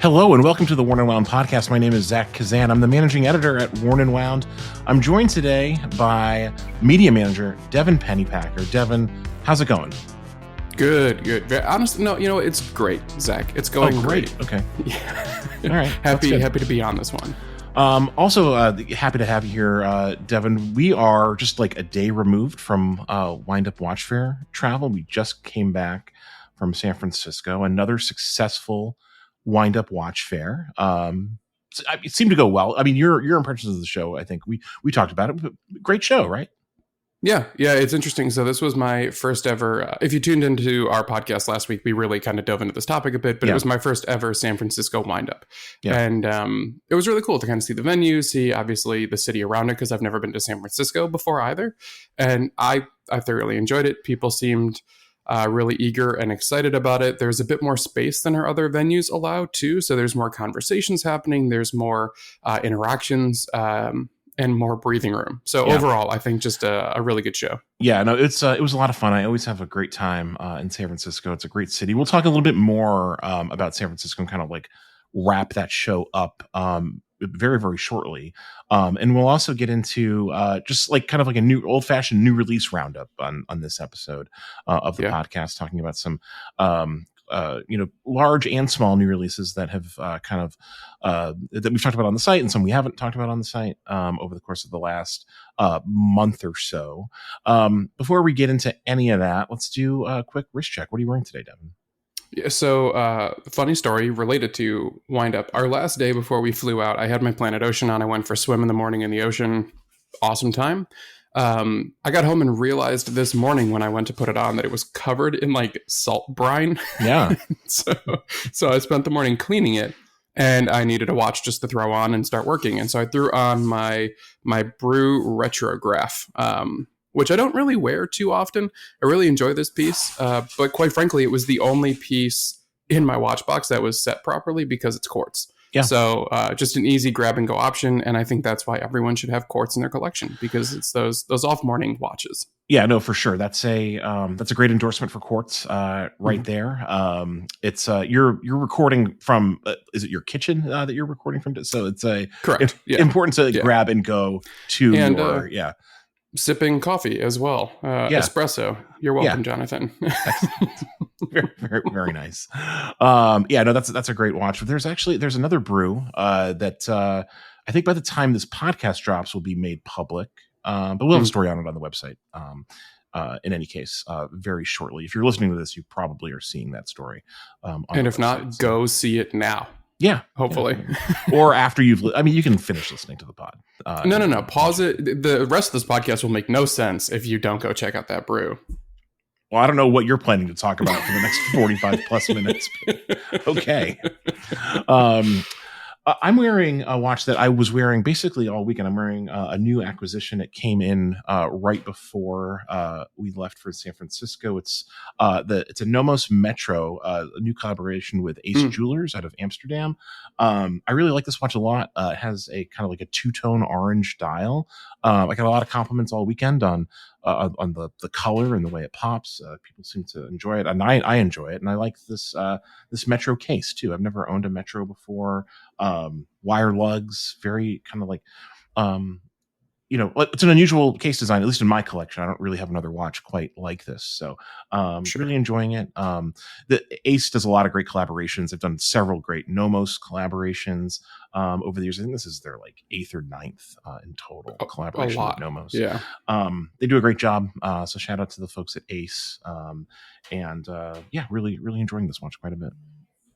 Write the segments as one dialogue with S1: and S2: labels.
S1: Hello and welcome to the Worn and Wound podcast. My name is Zach Kazan. I'm the managing editor at Worn and Wound. I'm joined today by media manager Devin Pennypacker. Devin, how's it going?
S2: Good. Honestly, no, it's great, Zach. It's going great.
S1: Okay.
S2: Yeah.
S1: All right.
S2: happy to be on this one.
S1: Also, happy to have you here, Devin. We are just like a day removed from Windup Watch Fair travel. We just came back from San Francisco. Another successful Windup Watch Fair. It seemed to go well. I mean, your impressions of the show, I think we talked about it. Great show, right?
S2: Yeah, it's interesting. So this was my first ever, if you tuned into our podcast last week, we really kind of dove into this topic a bit, but It was my first ever San Francisco Windup. Yeah. And it was really cool to kind of see the venue, see obviously the city around it, because I've never been to San Francisco before either. And I thoroughly enjoyed it. People seemed really eager and excited about it. There's a bit more space than our other venues allow too. So there's more conversations happening. There's more interactions and more breathing room. So overall, I think just a really good show.
S1: Yeah, no, it was a lot of fun. I always have a great time in San Francisco. It's a great city. We'll talk a little bit more about San Francisco and kind of like wrap that show up very, very shortly. And we'll also get into just like kind of like a new old-fashioned new release roundup on this episode of the podcast, talking about some large and small new releases that have that we've talked about on the site and some we haven't talked about on the site over the course of the last month or so. Before we get into any of that, let's do a quick wrist check. What are you wearing today, Devin?
S2: Yeah, so funny story related to Windup. Our last day before we flew out, I had my Planet Ocean on. I went for a swim in the morning in the ocean. Awesome time. I got home and realized this morning when I went to put it on that it was covered in like salt brine.
S1: Yeah.
S2: So I spent the morning cleaning it, and I needed a watch just to throw on and start working. And so I threw on my Brew Retrograph, which I don't really wear too often. I really enjoy this piece, but quite frankly, it was the only piece in my watch box that was set properly because it's quartz. Yeah. So just an easy grab and go option, and I think that's why everyone should have quartz in their collection, because it's those off morning watches.
S1: Yeah, no, for sure. That's a great endorsement for quartz, right there. It's you're recording from is it your kitchen that you're recording from? So it's
S2: correct.
S1: Important to grab and go to your
S2: sipping coffee as well. Espresso. You're welcome, Jonathan.
S1: very, very, very nice. No, that's a great watch. But there's another brew that I think by the time this podcast drops will be made public. But we'll have a story on it on the website. In any case, very shortly. If you're listening to this, you probably are seeing that story.
S2: And if not, go see it now.
S1: Yeah,
S2: hopefully.
S1: Or after you can finish listening to the pod.
S2: No. Pause it. The rest of this podcast will make no sense if you don't go check out that brew.
S1: Well, I don't know what you're planning to talk about for the next 45 plus minutes. Okay. I'm wearing a watch that I was wearing basically all weekend. I'm wearing a new acquisition. It came in right before we left for San Francisco. It's a Nomos Metro, a new collaboration with Ace Jewelers out of Amsterdam. I really like this watch a lot. It has a kind of like a two-tone orange dial. I got a lot of compliments all weekend on the color and the way it pops. People seem to enjoy it, and I enjoy it. And I like this Metro case too. I've never owned a Metro before. Wire lugs, very kind of like it's an unusual case design, at least in my collection. I don't really have another watch quite like this, so really enjoying it. The Ace does a lot of great collaborations. They've done several great Nomos collaborations over the years. I think this is their like 8th or 9th in total collaboration with Nomos.
S2: Yeah,
S1: they do a great job. So shout out to the folks at Ace, really enjoying this watch quite a bit.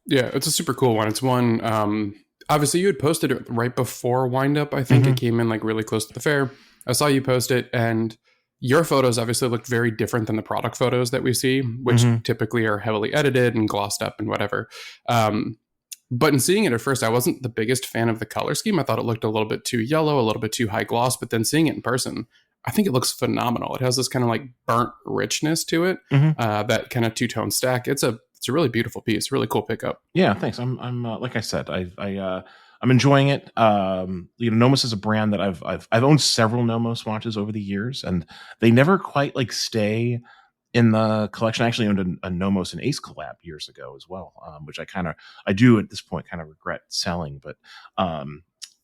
S2: Yeah, it's a super cool one. It's one. Obviously, you had posted it right before Windup. I think it came in like really close to the fair. I saw you post it, and your photos obviously looked very different than the product photos that we see, which typically are heavily edited and glossed up and whatever. But in seeing it at first, I wasn't the biggest fan of the color scheme. I thought it looked a little bit too yellow, a little bit too high gloss. But then seeing it in person, I think it looks phenomenal. It has this kind of like burnt richness to it, that kind of two-tone stack. It's a really beautiful piece, really cool pickup.
S1: Yeah, thanks. I'm like I said, I'm enjoying it. Nomos is a brand that I've owned several Nomos watches over the years, and they never quite like stay in the collection. I actually owned a Nomos and Ace collab years ago as well, which I do at this point kind of regret selling. But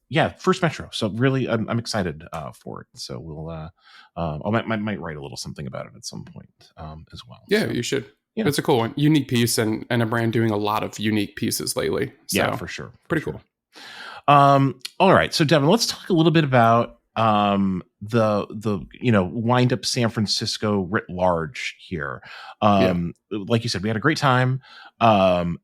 S1: yeah, first Metro. So really, I'm excited for it. So we'll I might write a little something about it at some point as well.
S2: Yeah,
S1: so,
S2: you should.
S1: Yeah.
S2: It's a cool one, unique piece, and a brand doing a lot of unique pieces lately. So,
S1: yeah, for sure.
S2: Pretty cool.
S1: All right, so Devin, let's talk a little bit about the wind up San Francisco writ large here. Like you said, we had a great time.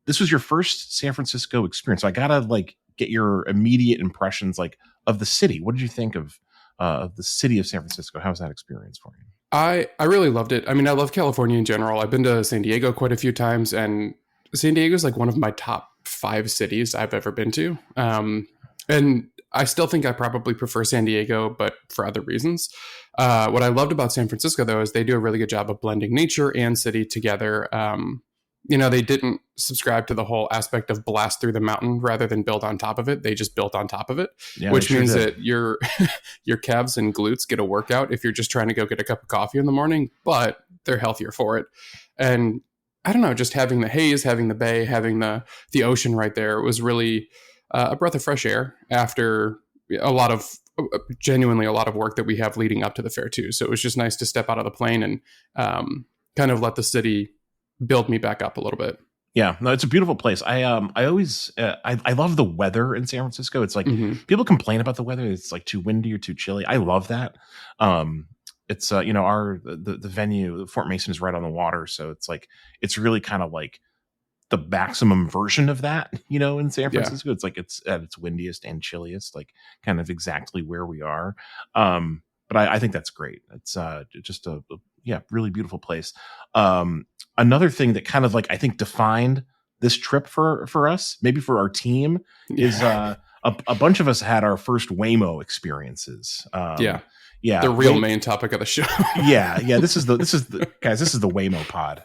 S1: This was your first San Francisco experience, so I gotta like get your immediate impressions like of the city. What did you think of the city of San Francisco? How was that experience for you?
S2: I really loved it. I mean, I love California in general. I've been to San Diego quite a few times, and San Diego is like one of my top 5 cities I've ever been to. And I still think I probably prefer San Diego, but for other reasons. What I loved about San Francisco, though, is they do a really good job of blending nature and city together. They didn't subscribe to the whole aspect of blast through the mountain rather than build on top of it. They just built on top of it, which means that your calves and glutes get a workout if you're just trying to go get a cup of coffee in the morning, but they're healthier for it. And I don't know, just having the haze, having the bay, having the ocean right there was really a breath of fresh air after genuinely a lot of work that we have leading up to the fair too. So it was just nice to step out of the plane and kind of let the city build me back up a little bit.
S1: Yeah, no, it's a beautiful place. I always I love the weather in San Francisco. It's like people complain about the weather. It's like too windy or too chilly. I love that. It's the venue, Fort Mason, is right on the water, so it's like it's really kind of like the maximum version of that, in San Francisco. Yeah. It's like it's at its windiest and chilliest, like kind of exactly where we are. But I think that's great. It's just a really beautiful place. Another thing that kind of like I think defined this trip for us, maybe for our team, is a bunch of us had our first Waymo experiences.
S2: The real main topic of the show.
S1: This is the guys. This is the Waymo pod.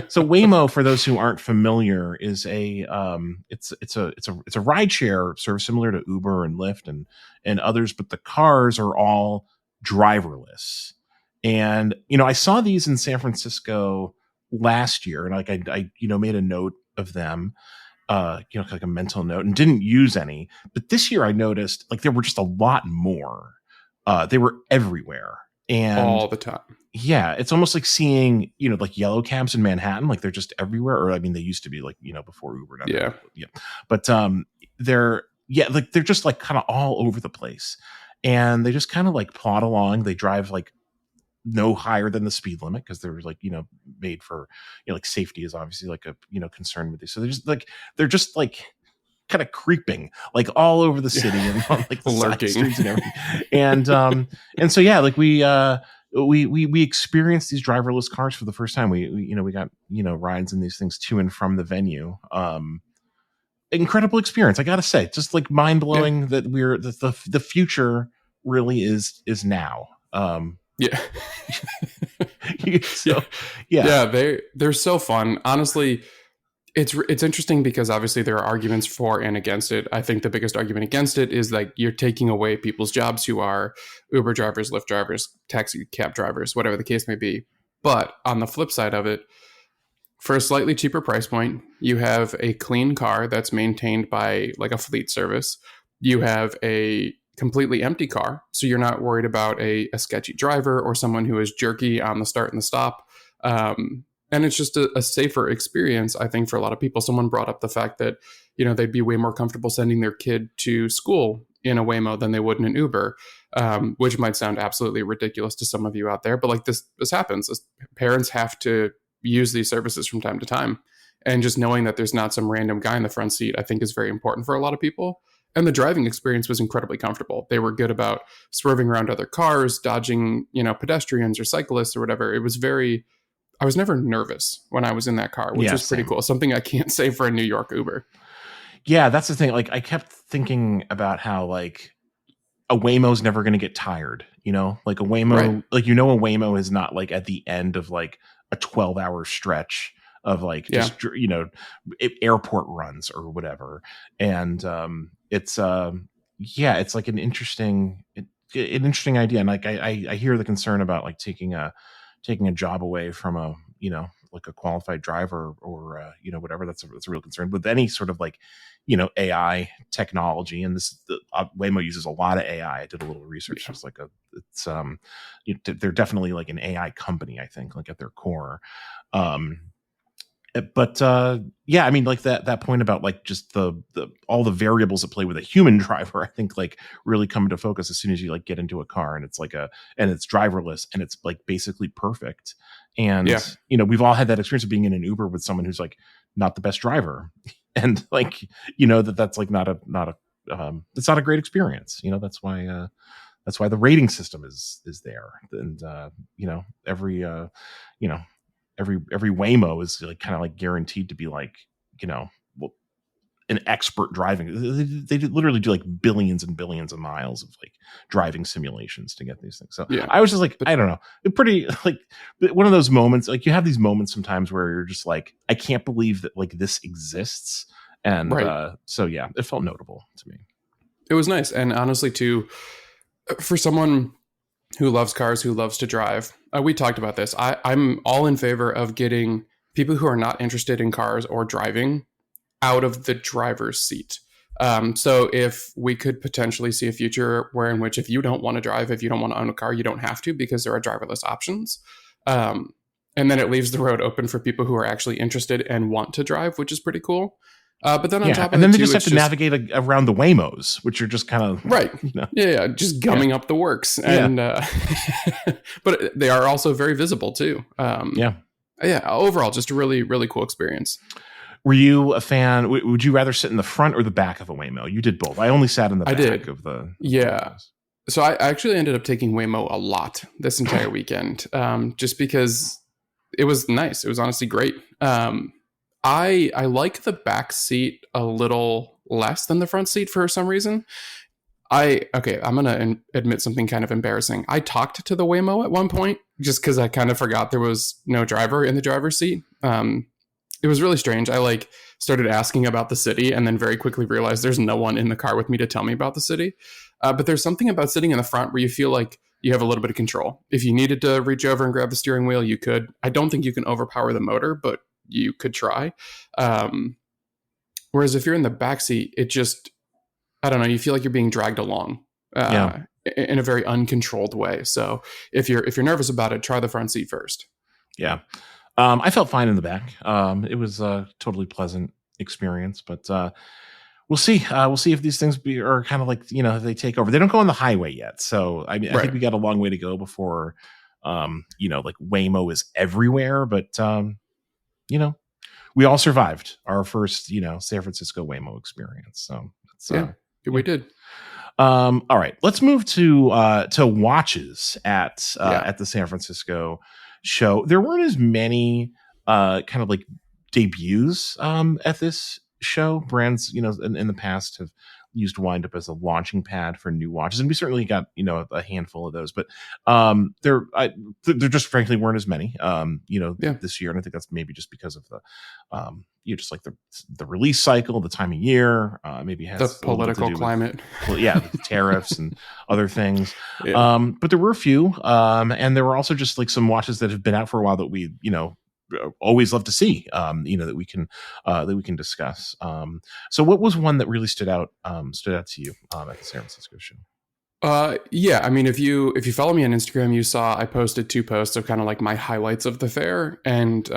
S1: So Waymo, for those who aren't familiar, is it's a rideshare service similar to Uber and Lyft and others, but the cars are all driverless. And I saw these in San Francisco last year, and like I made a note of them. Like a mental note, and didn't use any. But this year I noticed like there were just a lot more. They were everywhere and
S2: all the time.
S1: Yeah, it's almost like seeing like yellow cabs in Manhattan, like they're just everywhere. Or I mean, they used to be like before Uber. But they're just like kind of all over the place, and they just kind of like plod along. They drive like no higher than the speed limit because they're like made for like safety is obviously like a concern with these. So they're just like kind of creeping like all over the city and on like the side streets and everything. And so like we experienced these driverless cars for the first time. We got rides in these things to and from the venue. Incredible experience, I gotta say. Just like mind blowing that we're the future really is now.
S2: They're so fun. Honestly, it's interesting because obviously there are arguments for and against it. I think the biggest argument against it is like you're taking away people's jobs who are Uber drivers, Lyft drivers, taxi cab drivers, whatever the case may be. But on the flip side of it, for a slightly cheaper price point, you have a clean car that's maintained by like a fleet service. You have a completely empty car, so you're not worried about a sketchy driver or someone who is jerky on the start and the stop. And it's just a safer experience, I think, for a lot of people. Someone brought up the fact that, they'd be way more comfortable sending their kid to school in a Waymo than they would in an Uber, which might sound absolutely ridiculous to some of you out there. But like this happens. Parents have to use these services from time to time. And just knowing that there's not some random guy in the front seat, I think is very important for a lot of people. And the driving experience was incredibly comfortable. They were good about swerving around other cars, dodging, pedestrians or cyclists or whatever. I was never nervous when I was in that car, which was pretty cool. Something I can't say for a New York Uber.
S1: Yeah, that's the thing. Like I kept thinking about how like a Waymo's never going to get tired, like a Waymo, right. Like, a Waymo is not like at the end of like a 12-hour stretch of like, just, airport runs or whatever. And it's like an interesting idea. And like, I hear the concern about like taking a taking a job away from a, like a qualified driver or whatever. That's a real concern with any sort of like, AI technology. And Waymo uses a lot of AI. I did a little research.
S2: Yeah.
S1: It's like they're definitely like an AI company, I think, like at their core. But yeah, I mean, like that point about like just the all the variables that play with a human driver, I think like really come into focus as soon as you like get into a car and it's driverless and it's like basically perfect. And we've all had that experience of being in an Uber with someone who's like not the best driver, and like that's like not a it's not a great experience. That's why the rating system is there, and every every Waymo is like kind of like guaranteed to be like, well, an expert driving. They literally do like billions and billions of miles of like driving simulations to get these things. So I was just like, I don't know, pretty like one of those moments. Like you have these moments sometimes where you're just like, I can't believe that like this exists. And so yeah, it felt notable to me.
S2: It was nice, and honestly, too, for someone who loves cars, who loves to drive. We talked about this. I'm all in favor of getting people who are not interested in cars or driving out of the driver's seat. So if we could potentially see a future in which if you don't want to drive, if you don't want to own a car, you don't have to because there are driverless options. And then it leaves the road open for people who are actually interested and want to drive, which is pretty cool. But then on top of
S1: and then
S2: they
S1: just have to navigate around the Waymos, which are just kind of
S2: right. Just gumming up the works, and but they are also very visible too. Overall, just a really, really cool experience.
S1: Were you a fan? Would you rather sit in the front or the back of a Waymo? You did both. I only sat in the back of the. Yeah.
S2: So I actually ended up taking Waymo a lot this entire weekend, just because it was nice. It was honestly great. I like the back seat a little less than the front seat for some reason. I'm going to admit something kind of embarrassing. I talked to the Waymo at one point just because I kind of forgot there was no driver in the driver's seat. It was really strange. I like started asking about the city and then very quickly realized there's no one in the car with me to tell me about the city. But there's something about sitting in the front where you feel like you have a little bit of control. If you needed to reach over and grab the steering wheel, you could. I don't think you can overpower the motor, but you could try. Whereas if you're in the backseat, it just, I don't know, you feel like you're being dragged along in a very uncontrolled way. So if you're nervous about it, try the front seat first. Yeah.
S1: I felt fine in the back. It was a totally pleasant experience, but we'll see. We'll see if these things are kind of like, they take over. They don't go on the highway yet. So I mean, I think we got a long way to go before, like Waymo is everywhere, but we all survived our first, San Francisco Waymo experience. So
S2: we did.
S1: All right, let's move to watches at the San Francisco show. There weren't as many kind of like debuts at this show. Brands, in the past have used Windup as a launching pad for new watches, and we certainly got a handful of those, but there just frankly weren't as many this year, and I think that's maybe just because of the just like the release cycle, the time of year, maybe has
S2: the political climate,
S1: the tariffs and other things. But there were a few, and there were also just like some watches that have been out for a while that we always love to see, that we can discuss. So what was one that really stood out to you at the San Francisco show?
S2: I mean, if you follow me on Instagram, you saw I posted 2 posts of kind of like my highlights of the fair, and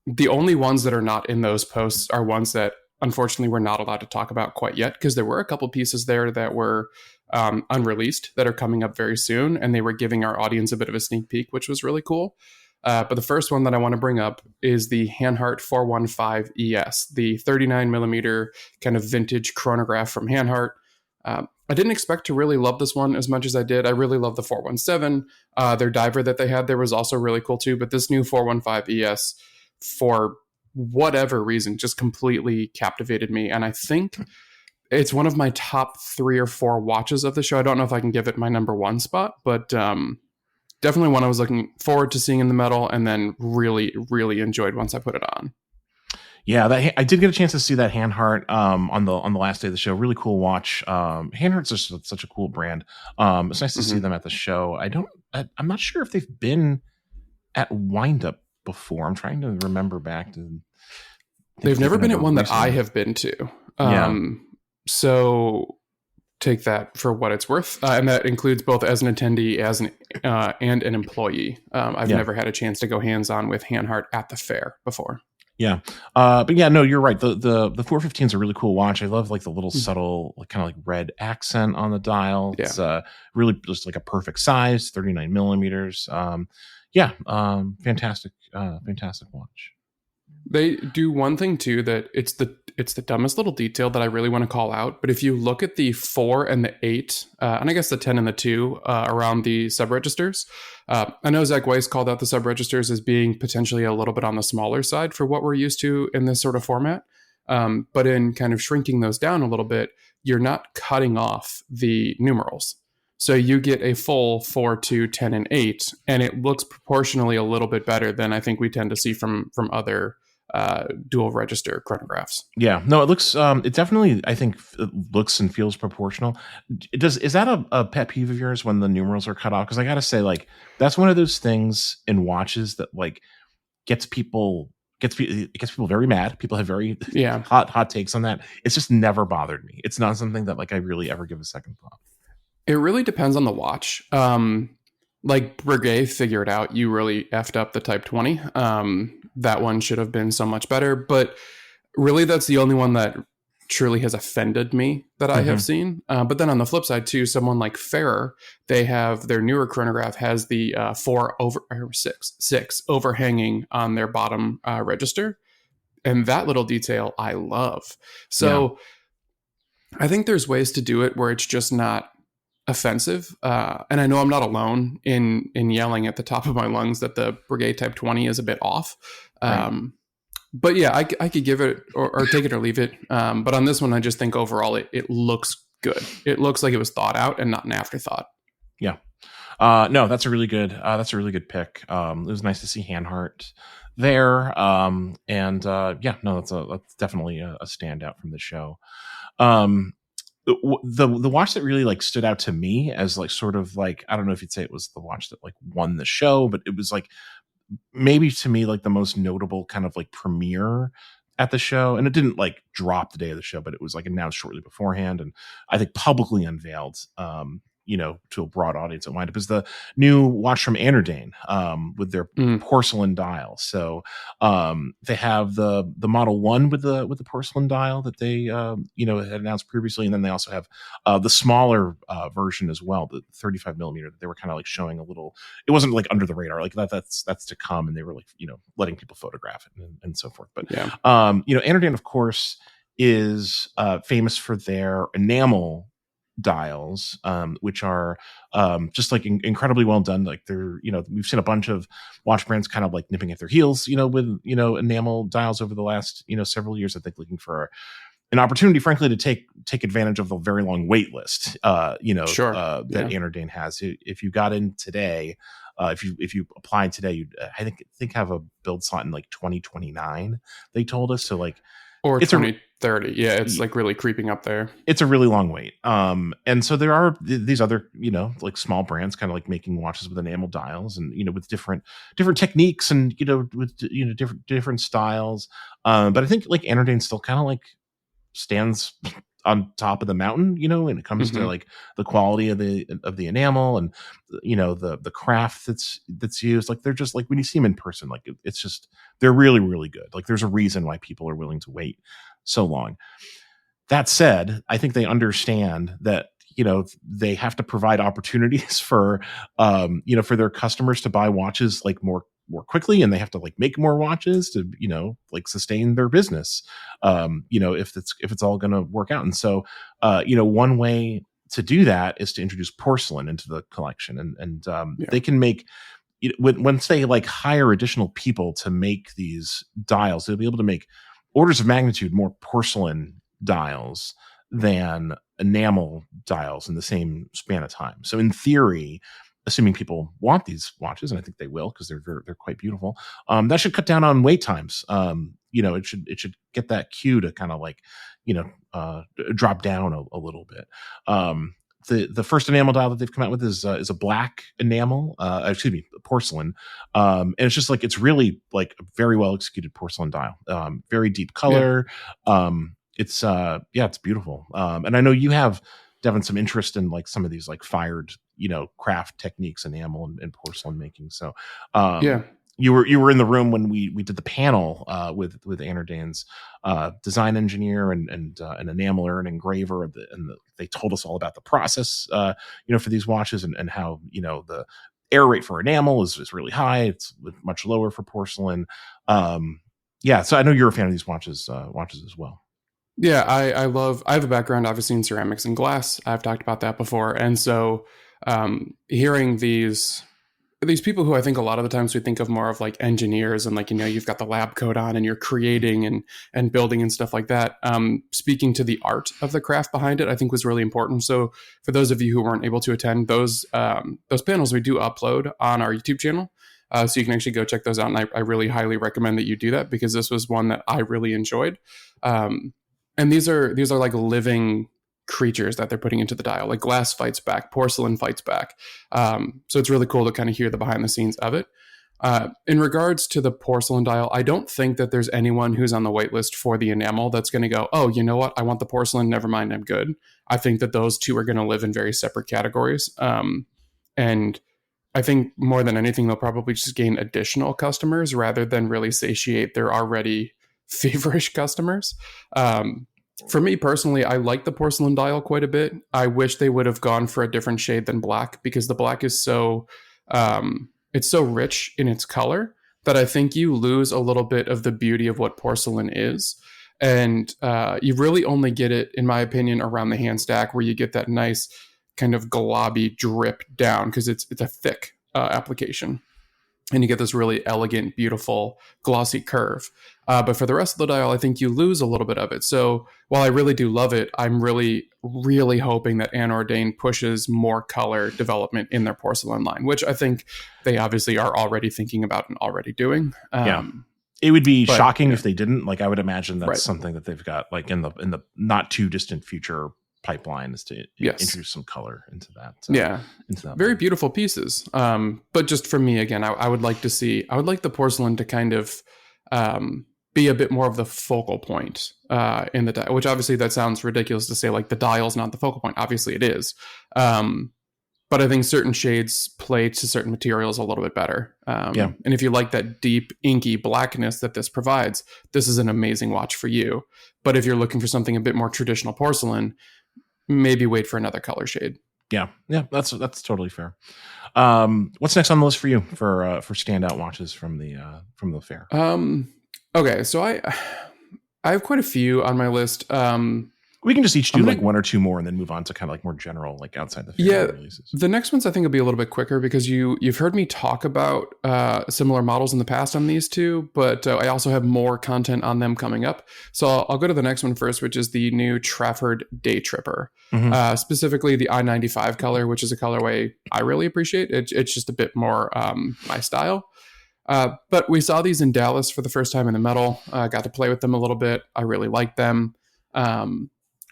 S2: the only ones that are not in those posts are ones that unfortunately we're not allowed to talk about quite yet, because there were a couple pieces there that were unreleased that are coming up very soon, and they were giving our audience a bit of a sneak peek, which was really cool. But the first one that I want to bring up is the Hanhart 415 ES, the 39 millimeter kind of vintage chronograph from Hanhart. I didn't expect to really love this one as much as I did. I really love the 417. Their diver that they had there was also really cool too. But this new 415 ES, for whatever reason, just completely captivated me. And I think it's one of my top 3 or 4 watches of the show. I don't know if I can give it my number 1 spot, but definitely one I was looking forward to seeing in the metal, and then really, really enjoyed once I put it on.
S1: Yeah, I did get a chance to see that Handheart on the last day of the show. Really cool watch. Handheart's just such a cool brand. It's nice to see them at the show. I'm not sure if they've been at Windup before. I'm trying to remember back to.
S2: They've never been at one that I have been to.
S1: Yeah.
S2: So take that for what it's worth, and that includes both as an attendee and an employee. I've never had a chance to go hands-on with Handheart at the fair before.
S1: Yeah. But yeah, no, you're right. The 415 is a really cool watch. I love like the little subtle, like kind of like red accent on the dial. It's really just like a perfect size, 39 millimeters. Fantastic watch.
S2: They do one thing too that it's the dumbest little detail that I really want to call out. But if you look at the 4 and the 8, and I guess the 10 and the 2 around the sub-registers, I know Zach Weiss called out the sub-registers as being potentially a little bit on the smaller side for what we're used to in this sort of format. But in kind of shrinking those down a little bit, you're not cutting off the numerals. So you get a full 4, 2, 10, and 8, and it looks proportionally a little bit better than I think we tend to see from other dual register chronographs.
S1: Yeah, no, it looks. It definitely, I think, it looks and feels proportional. Is that a pet peeve of yours when the numerals are cut off? Because I gotta say, like, that's one of those things in watches that like gets people very mad. People have very hot takes on that. It's just never bothered me. It's not something that like I really ever give a second thought.
S2: It really depends on the watch. Like Breguet figured out, you really effed up the Type 20. That one should have been so much better, but really that's the only one that truly has offended me that I have seen. But then on the flip side too, someone like Ferrer, they have their newer chronograph has the 6 overhanging on their bottom register. And that little detail I love. So I think there's ways to do it where it's just not offensive. And I know I'm not alone in yelling at the top of my lungs that the Breguet Type 20 is a bit off. But yeah, I could give it or take it or leave it. But on this one, I just think overall it looks good. It looks like it was thought out and not an afterthought.
S1: Yeah. No, that's a really good pick. It was nice to see Handheart there. That's definitely a standout from the show. The watch that really like stood out to me as like sort of like, I don't know if you'd say it was the watch that like won the show, but it was like maybe to me like the most notable kind of like premiere at the show. And it didn't like drop the day of the show, but it was like announced shortly beforehand and I think publicly unveiled to a broad audience at Windup is the new watch from Anordane with their porcelain dial. So they have the Model 1 with the porcelain dial that they had announced previously, and then they also have the smaller version as well, the 35 millimeter that they were kind of like showing a little. It wasn't like under the radar, like that's to come, and they were like letting people photograph it and so forth. But Anordane, of course, is famous for their enamel dials, which are just like incredibly well done. Like they're, we've seen a bunch of watch brands kind of like nipping at their heels, with enamel dials over the last several years. I think looking for an opportunity, frankly, to take advantage of the very long wait list, that Anordane has. If you got in today, if you applied today, you'd I think have a build slot in like 2029. They told us so like.
S2: Or 2030. Yeah, it's like really creeping up there.
S1: It's a really long wait. And so there are these other, like small brands kind of like making watches with enamel dials and, with different techniques and, with, different styles. But I think like Anordane still kind of like stands on top of the mountain, when it comes to like the quality of the enamel and, the craft that's used. Like they're just like when you see them in person, like it's just, they're really, really good. Like there's a reason why people are willing to wait so long. That said, I think they understand that, they have to provide opportunities for, for their customers to buy watches like more quickly, and they have to like make more watches to, like sustain their business, if it's all going to work out. And so, one way to do that is to introduce porcelain into the collection, and they can make, once they like hire additional people to make these dials, they'll be able to make orders of magnitude more porcelain dials than enamel dials in the same span of time. So in theory, assuming people want these watches, and I think they will because they're quite beautiful. That should cut down on wait times. It should get that queue to kind of like, drop down a little bit. The first enamel dial that they've come out with is a black enamel, excuse me, porcelain, and it's just like, it's really like a very well executed porcelain dial, very deep color. It's beautiful. And I know you have, Devin, some interest in like some of these like fired, craft techniques, enamel and porcelain making. So,
S2: Yeah.
S1: you were in the room when we did the panel with Anordain's design engineer and an enameler and engraver, they told us all about the process, for these watches, and how, the error rate for enamel is really high. It's much lower for porcelain. So I know you're a fan of these watches as well.
S2: Yeah, I have a background obviously in ceramics and glass. I've talked about that before. And so hearing these people who I think a lot of the times we think of more of like engineers, and like, you've got the lab coat on and you're creating and building and stuff like that. Speaking to the art of the craft behind it, I think was really important. So for those of you who weren't able to attend those panels, we do upload on our YouTube channel. So you can actually go check those out. And I really highly recommend that you do that, because this was one that I really enjoyed. And these are like living creatures that they're putting into the dial. Like glass fights back, porcelain fights back. So it's really cool to kind of hear the behind the scenes of it. In regards to the porcelain dial, I don't think that there's anyone who's on the wait list for the enamel that's going to go, oh, you know what? I want the porcelain. Never mind, I'm good. I think that those two are going to live in very separate categories. And I think more than anything, they'll probably just gain additional customers rather than really satiate their already feverish customers. For me personally, I like the porcelain dial quite a bit. I wish they would have gone for a different shade than black, because the black is so it's so rich in its color that I think you lose a little bit of the beauty of what porcelain is. And you really only get it, in my opinion, around the hand stack, where you get that nice kind of globby drip down, because it's a thick application. And you get this really elegant, beautiful, glossy curve. But for the rest of the dial, I think you lose a little bit of it. So while I really do love it, I'm really, really hoping that Anordain pushes more color development in their porcelain line, which I think they obviously are already thinking about and already doing.
S1: It would be shocking if they didn't. Like, I would imagine that's something that they've got like in the not too distant future pipeline, is to introduce some color into that. Into that
S2: very beautiful pieces. But just for me, again, I would like the porcelain to kind of be a bit more of the focal point in the dial, which obviously that sounds ridiculous to say, like the dial's not the focal point. Obviously it is. But I think certain shades play to certain materials a little bit better. And if you like that deep, inky blackness that this provides, this is an amazing watch for you. But if you're looking for something a bit more traditional porcelain, maybe wait for another color shade.
S1: Yeah, that's totally fair. What's next on the list for you for standout watches from the fair?
S2: Okay, so I have quite a few on my list.
S1: We can just each do like one or two more and then move on to kind of like more general, like outside the fair releases.
S2: The next ones I think will be a little bit quicker, because you've heard me talk about similar models in the past on these two, but I also have more content on them coming up. So I'll go to the next one first, which is the new Trafford Day Tripper, specifically the I-95 color, which is a colorway I really appreciate. It's just a bit more my style. But we saw these in Dallas for the first time in the metal. Got to play with them a little bit. I really liked them.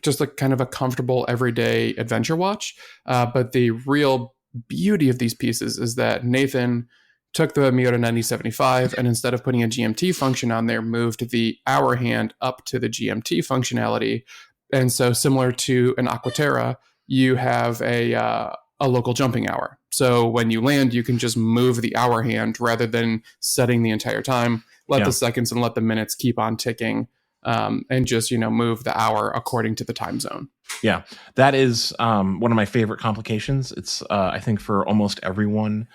S2: Just like kind of a comfortable everyday adventure watch. But the real beauty of these pieces is that Nathan took the Miota 9075 and instead of putting a GMT function on there, moved the hour hand up to the GMT functionality. And so similar to an Aquaterra, you have a local jumping hour. So when you land, you can just move the hour hand rather than setting the entire time. Let the seconds and let the minutes keep on ticking. And just, move the hour according to the time zone.
S1: Yeah, that is one of my favorite complications. It's, I think, for almost everyone,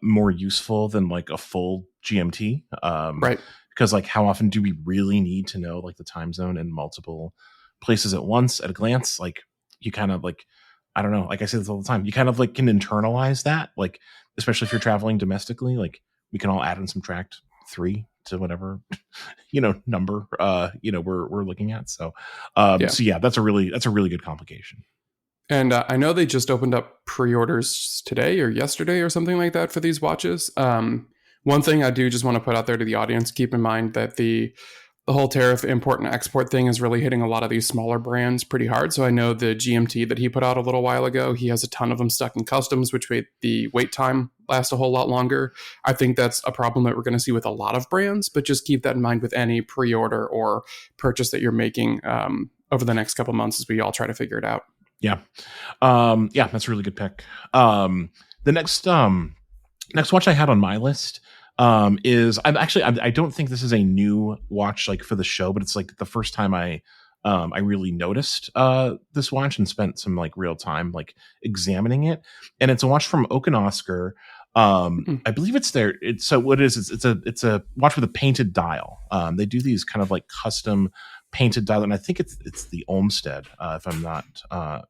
S1: more useful than like a full GMT.
S2: Right.
S1: Because like, how often do we really need to know like the time zone in multiple places at once at a glance? Like, you kind of like, I don't know, like I say this all the time, you kind of like can internalize that, like, especially if you're traveling domestically, like we can all add in subtract 3 to whatever number we're looking at. So that's a really good complication.
S2: And I know they just opened up pre-orders today or yesterday or something like that for these watches. One thing I do just want to put out there to the audience, keep in mind that the whole tariff import and export thing is really hitting a lot of these smaller brands pretty hard. So I know the GMT that he put out a little while ago, he has a ton of them stuck in customs, which made the wait time last a whole lot longer. I think that's a problem that we're going to see with a lot of brands, but just keep that in mind with any pre-order or purchase that you're making over the next couple months as we all try to figure it out.
S1: Yeah. Yeah, that's a really good pick. The next watch I had on my list is I don't think this is a new watch like for the show, but it's like the first time I really noticed this watch and spent some like real time like examining it. And it's a watch from Oak and Oscar. I believe it's their so what it is it's a watch with a painted dial. They do these kind of like custom painted dial, and I think it's the Olmsted, if I'm not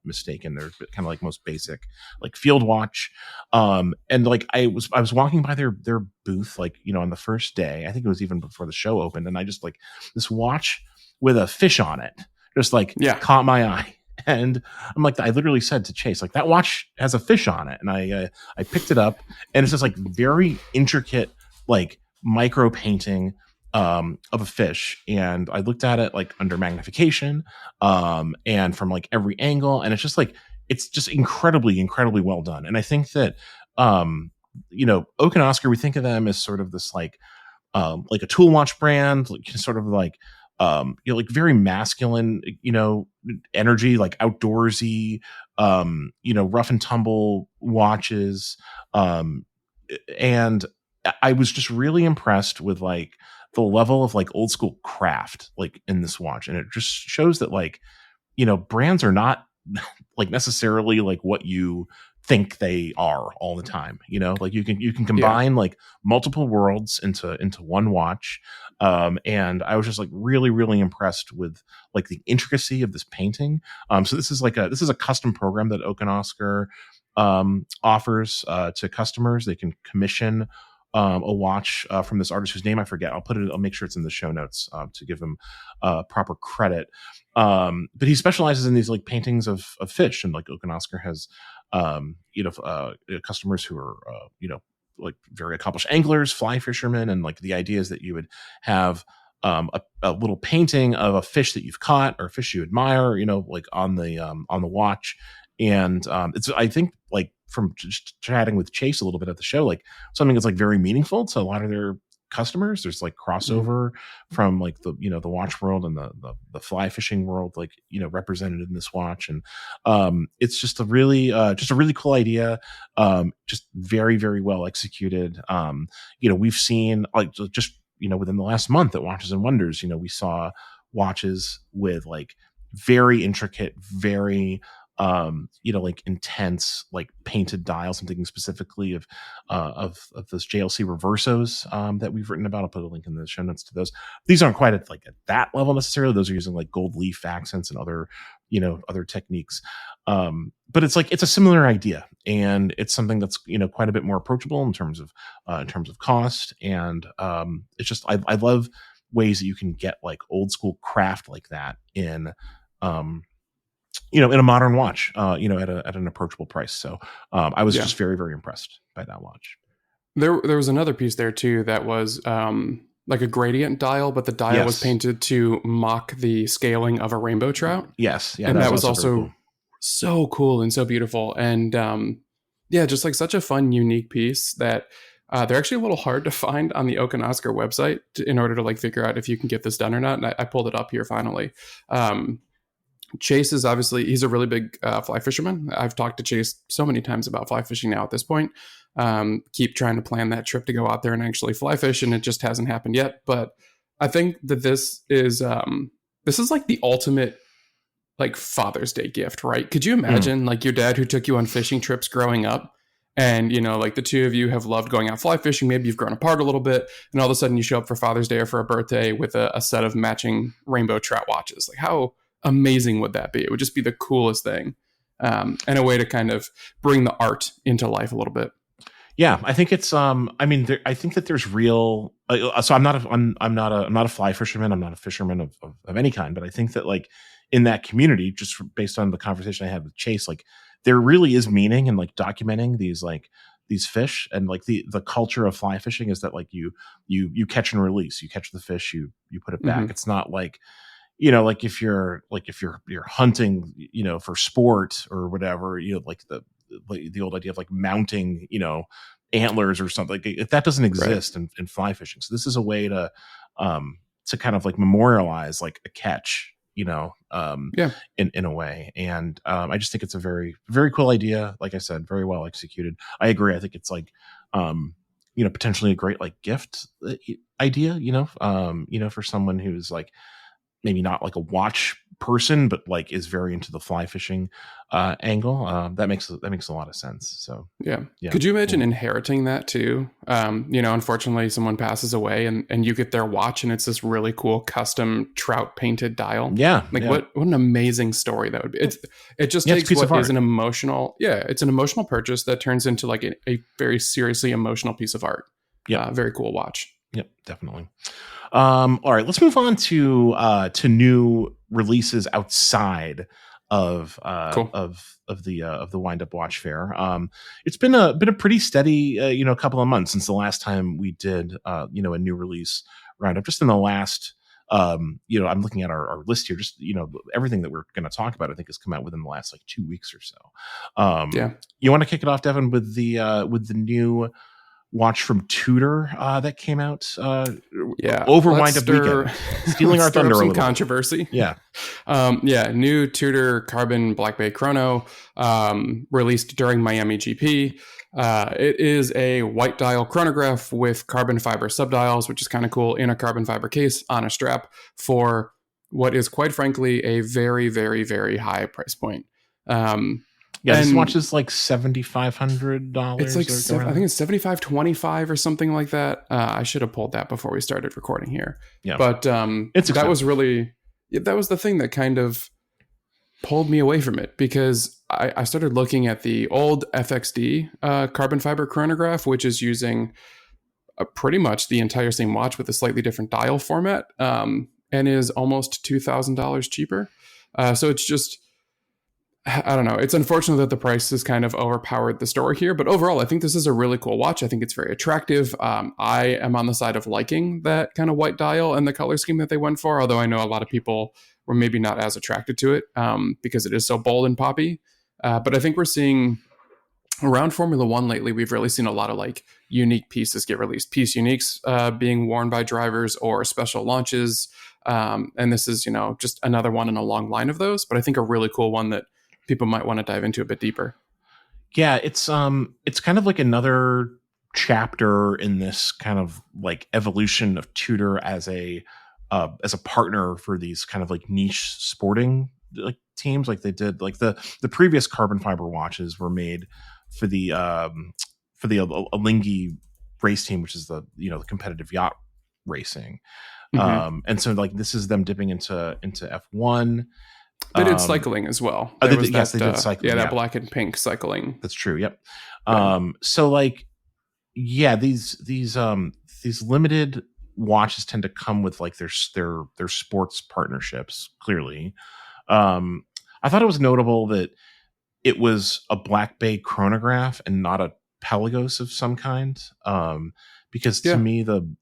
S1: mistaken. They're kind of like most basic like field watch. And like I was walking by their booth like, you know, on the first day. I think it was even before the show opened, and I just like this watch with a fish on it just like caught my eye. And I'm like, I literally said to Chase, like, that watch has a fish on it. And I picked it up, and it's just like very intricate, like micro painting of a fish. And I looked at it like under magnification and from like every angle. And it's just incredibly, incredibly well done. And I think that, you know, Oak and Oscar, we think of them as sort of this like a tool watch brand, like, sort of like, you know, like very masculine, you know, energy, like outdoorsy, you know, rough and tumble watches. And I was just really impressed with like the level of like old school craft, like in this watch. And it just shows that like, you know, brands are not like necessarily like what you think they are all the time. You know, like you can combine like multiple worlds into one watch. And I was just like really, really impressed with like the intricacy of this painting. So this is a custom program that Oak and Oscar offers to customers. They can commission a watch from this artist whose name I forget. I'll make sure it's in the show notes to give him proper credit. But he specializes in these like paintings of fish, and like Oak and Oscar has you know, customers who are you know, like very accomplished anglers, fly fishermen, and like the idea is that you would have a little painting of a fish that you've caught or a fish you admire, you know, like on the watch. And it's, I think, like from just chatting with Chase a little bit at the show, like something that's like very meaningful to a lot of their customers. There's like crossover from like the, you know, the watch world and the fly fishing world, like, you know, represented in this watch. And it's just a really cool idea. Just very, very well executed. You know, we've seen like just, you know, within the last month at Watches and Wonders, you know, we saw watches with like very intricate, very you know, like intense, like painted dials. I'm thinking specifically of those JLC Reversos that we've written about. I'll put a link in the show notes to those. These aren't quite at that level necessarily. Those are using like gold leaf accents and other, you know, other techniques. But it's like, it's a similar idea, and it's something that's, you know, quite a bit more approachable in terms of cost. And it's just, I love ways that you can get like old school craft like that in, you know, in a modern watch, you know, at an approachable price. So I was just very, very impressed by that watch.
S2: There was another piece there too that was like a gradient dial, but the dial was painted to mock the scaling of a rainbow trout.
S1: Yes, yeah,
S2: and that was also cool. So cool and so beautiful. And yeah, just like such a fun, unique piece that they're actually a little hard to find on the Oak and Oscar website in order to like figure out if you can get this done or not. And I pulled it up here finally. Chase is obviously, he's a really big fly fisherman. I've talked to Chase so many times about fly fishing now at this point. Keep trying to plan that trip to go out there and actually fly fish, and it just hasn't happened yet. But I think that this is like the ultimate like Father's Day gift, right? Could you imagine like your dad who took you on fishing trips growing up, and, you know, like the two of you have loved going out fly fishing. Maybe you've grown apart a little bit, and all of a sudden you show up for Father's Day or for a birthday with a set of matching rainbow trout watches. Like, how amazing would that be? It would just be the coolest thing, and a way to kind of bring the art into life a little bit.
S1: Yeah, I think it's I mean I think that there's real so I'm not a fly fisherman, I'm not a fisherman of any kind, but I think that like in that community, just based on the conversation I had with Chase, like there really is meaning in like documenting these fish, and like the culture of fly fishing is that like you catch and release, you catch the fish, you put it back.
S2: Mm-hmm.
S1: It's not like, like if you're hunting, for sport or whatever, like the old idea of like mounting, antlers or something. Like, that doesn't
S2: Right.
S1: exist in fly fishing. So this is a way to kind of like memorialize like a catch,
S2: Yeah.
S1: in a way. And I just think it's a very, very cool idea. Like I said, very well executed. I agree. I think it's like, potentially a great like gift idea, for someone who's like maybe not like a watch person, but like is very into the fly fishing angle. That makes a lot of sense. So
S2: Yeah.
S1: yeah,
S2: Could you imagine
S1: cool.
S2: inheriting that too? Unfortunately, someone passes away and you get their watch and it's this really cool custom trout painted dial.
S1: Yeah,
S2: Like
S1: yeah,
S2: what an amazing story that would be. It just
S1: yeah. It's a
S2: takes
S1: piece of
S2: what is
S1: art.
S2: an emotional, it's an emotional purchase that turns into like a very seriously emotional piece of art.
S1: Yep,
S2: Very cool watch.
S1: yep, definitely. All right, let's move on to new releases outside of
S2: Cool.
S1: of the Wind Up Watch Fair. It's been a pretty steady couple of months since the last time we did a new release roundup. Just in the last I'm looking at our list here. Just everything that we're going to talk about, I think, has come out within the last like 2 weeks or so.
S2: Yeah.
S1: You want to kick it off, Devin, with the new watch from Tudor that came out
S2: Yeah.
S1: over
S2: Let's
S1: Wind Up
S2: stir,
S1: weekend, stealing
S2: let's
S1: our
S2: stir up
S1: thunder a
S2: some
S1: little bit.
S2: controversy.
S1: Yeah,
S2: New Tudor Carbon Black Bay Chrono, released during Miami GP. It is a white dial chronograph with carbon fiber subdials, which is kind of cool, in a carbon fiber case on a strap for what is quite frankly a very, very, very high price point.
S1: yeah. This watch
S2: And
S1: is like
S2: it's
S1: $7,500
S2: like
S1: or around
S2: I think
S1: that.
S2: it's 75.25 or something like that. I should have pulled that before we started recording here,
S1: Yeah,
S2: but
S1: it's
S2: that was
S1: expensive.
S2: really that was the thing that kind of pulled me away from it, because I started looking at the old FXD carbon fiber chronograph, which is using pretty much the entire same watch with a slightly different dial format, and is almost $2,000 cheaper. So it's just, I don't know. It's unfortunate that the price has kind of overpowered the story here, but overall, I think this is a really cool watch. I think it's very attractive. I am on the side of liking that kind of white dial and the color scheme that they went for, although I know a lot of people were maybe not as attracted to it because it is so bold and poppy. But I think we're seeing around Formula One lately, we've really seen a lot of like unique pieces get released, piece uniques being worn by drivers or special launches. And this is, just another one in a long line of those, but I think a really cool one that people might want to dive into a bit deeper.
S1: Yeah, it's kind of like another chapter in this kind of like evolution of Tudor as a partner for these kind of like niche sporting like teams. Like they did like the previous carbon fiber watches were made for the Alinghi race team, which is the competitive yacht racing.
S2: Mm-hmm.
S1: And so like this is them dipping into F1.
S2: They did
S1: Um,
S2: cycling as well. There was
S1: yes, they
S2: that,
S1: did cycling.
S2: that
S1: Yeah,
S2: black and pink cycling.
S1: that's true. Yep.
S2: Yeah.
S1: So like, yeah, these limited watches tend to come with like their sports partnerships. Clearly, I thought it was notable that it was a Black Bay chronograph and not a Pelagos of some kind. Because to
S2: Yeah.
S1: me, the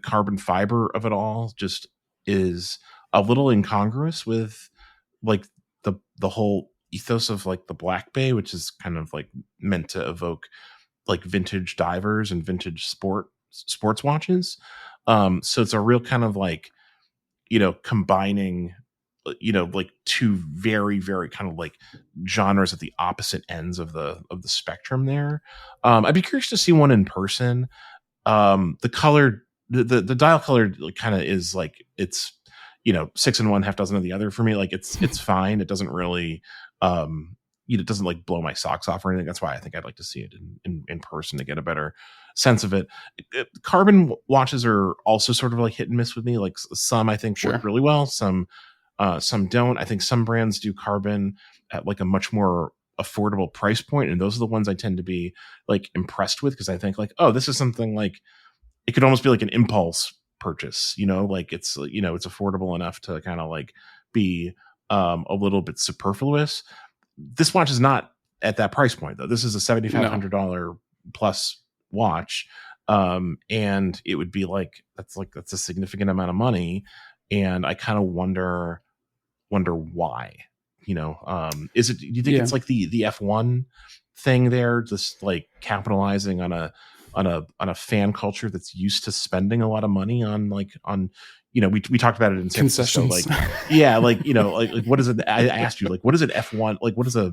S1: carbon fiber of it all just is a little incongruous with like the whole ethos of like the Black Bay, which is kind of like meant to evoke like vintage divers and vintage sports watches. So it's a real kind of like combining like two very, very kind of like genres at the opposite ends of the spectrum there. I'd be curious to see one in person. The color, the dial color kind of is like it's six in one, half dozen of the other for me. Like it's fine. It doesn't really it doesn't like blow my socks off or anything. That's why I think I'd like to see it in person to get a better sense of it. Carbon watches are also sort of like hit and miss with me. Like some I think work
S2: Sure.
S1: really well, some don't. I think some brands do carbon at like a much more affordable price point, and those are the ones I tend to be like impressed with, because I think like, oh, this is something like it could almost be like an impulse purchase, like it's it's affordable enough to kind of like be a little bit superfluous. This watch is not at that price point though. This is a $7,500 plus watch, and it would be that's a significant amount of money, and I kind of wonder why. Is it? Do you think it's like the F1 thing there, just like capitalizing on a fan culture that's used to spending a lot of money on we talked about it in San Francisco, like like what is it? I asked you, like, what is an F1, like what is a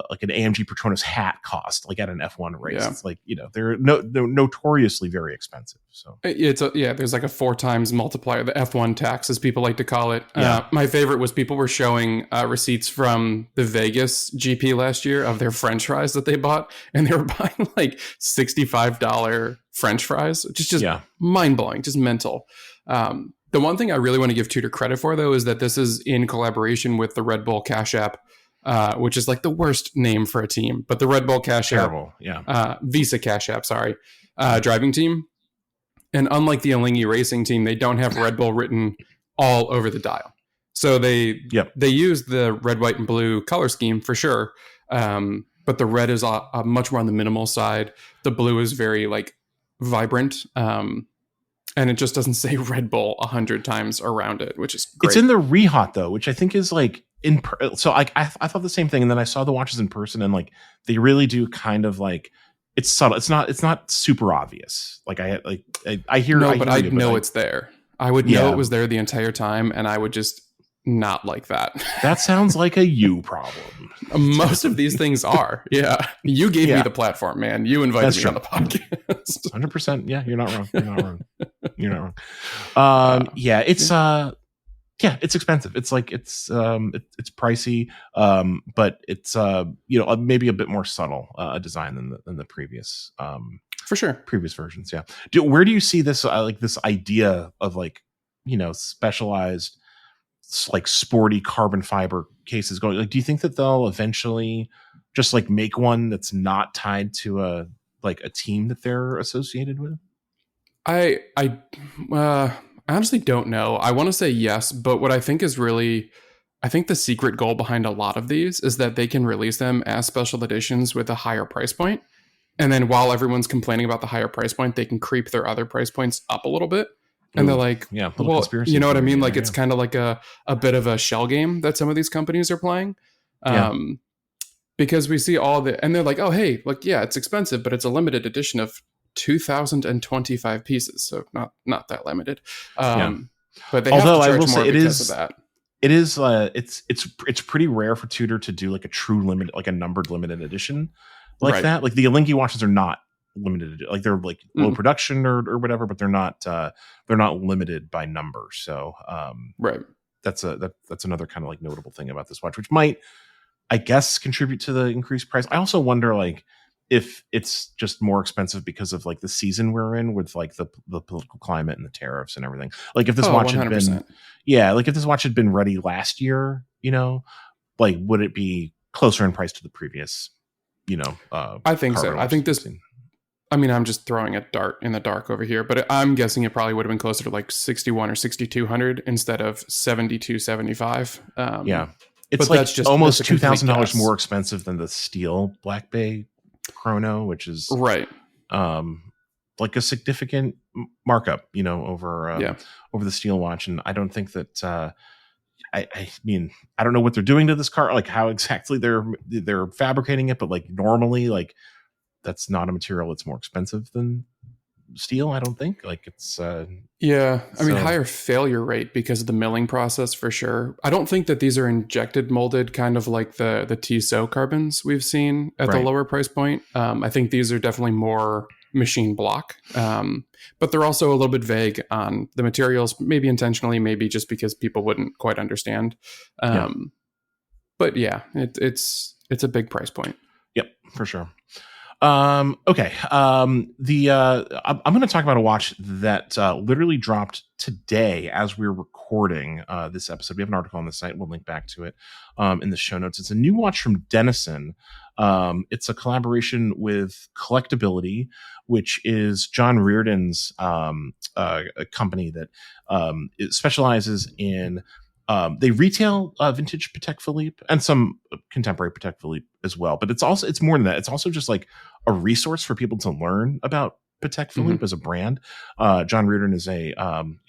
S1: like an AMG Petronas hat cost, like at an F1 race? Yeah. It's like, they're notoriously very expensive. So
S2: there's like a 4 times multiplier, the F1 tax, as people like to call it. My favorite was people were showing receipts from the Vegas GP last year of their French fries that they bought, and they were buying like $65 French fries, which is just mind blowing, just mental. The one thing I really want to give Tudor credit for, though, is that this is in collaboration with the Red Bull Cash App, which is like the worst name for a team, but the Red Bull Cash App, Visa Cash App, driving team. And unlike the Alinghi Racing team, they don't have Red Bull written all over the dial. So they use the red, white, and blue color scheme for sure. But the red is much more on the minimal side. The blue is very like vibrant. And it just doesn't say Red Bull 100 times around it, which is great.
S1: It's in the Rehot though, which I think is like so I thought the same thing, and then I saw the watches in person, and like they really do kind of like, it's subtle. It's not super obvious. Like I hear
S2: but I know it's there. I would know it was there the entire time, and I would just not like that.
S1: That sounds like a you problem.
S2: Most of these things are. Yeah. You gave me the platform, man. You invited me on the podcast.
S1: 100%. Yeah, you're not wrong. It's expensive. It's like it's pricey, but it's maybe a bit more subtle design than the previous
S2: for sure
S1: previous versions. Yeah. Where do you see this this idea of like specialized like sporty carbon fiber cases going? Like, do you think that they'll eventually just like make one that's not tied to a team that they're associated with?
S2: I honestly don't know. I want to say yes, but what I think is really, I think the secret goal behind a lot of these is that they can release them as special editions with a higher price point. And then while everyone's complaining about the higher price point, they can creep their other price points up a little bit. And they're like, well, you know what I mean? Like, it's kind of like a bit of a shell game that some of these companies are playing. Because we see and they're like, oh, hey, like, yeah, it's expensive, but it's a limited edition of 2,025 pieces. So not that limited. But they have to charge more because of that.
S1: It is, it's pretty rare for Tudor to do like a true limit, like a numbered limited edition like that. Like the Alinghi watches are not limited, like they're like low production or whatever, but they're not limited by number. So that's another kind of like notable thing about this watch, which might, I guess, contribute to the increased price. I also wonder like if it's just more expensive because of like the season we're in with like the political climate and the tariffs and everything. Like if this watch 100%. Had been like if this watch had been ready last year, like would it be closer in price to the previous
S2: I think so. I think this, I mean, I'm just throwing a dart in the dark over here, but I'm guessing it probably would have been closer to like 61 or 6,200 instead of 7,275.
S1: It's like just almost $2,000 more expensive than the steel Black Bay Chrono, which is like a significant markup, over the steel watch. And I don't think that I mean, I don't know what they're doing to this car, like how exactly they're fabricating it, but like normally, like that's not a material that's more expensive than steel. I don't think like it's I mean, higher failure rate because of the milling process for sure. I don't think that these are injected molded, kind of like the Tissot carbons we've seen at the lower price point. I think these are definitely more machine block, but they're also a little bit vague on the materials, maybe intentionally, maybe just because people wouldn't quite understand. But yeah, it's a big price point. Yep, for sure. Okay. I'm going to talk about a watch that literally dropped today as we're recording this episode. We have an article on the site. We'll link back to it in the show notes. It's a new watch from Denison. It's a collaboration with Collectability, which is John Reardon's a company that it specializes in. They retail vintage Patek Philippe and some contemporary Patek Philippe as well, but it's more than that. It's also just like a resource for people to learn about Patek Philippe as a brand. John Reardon is a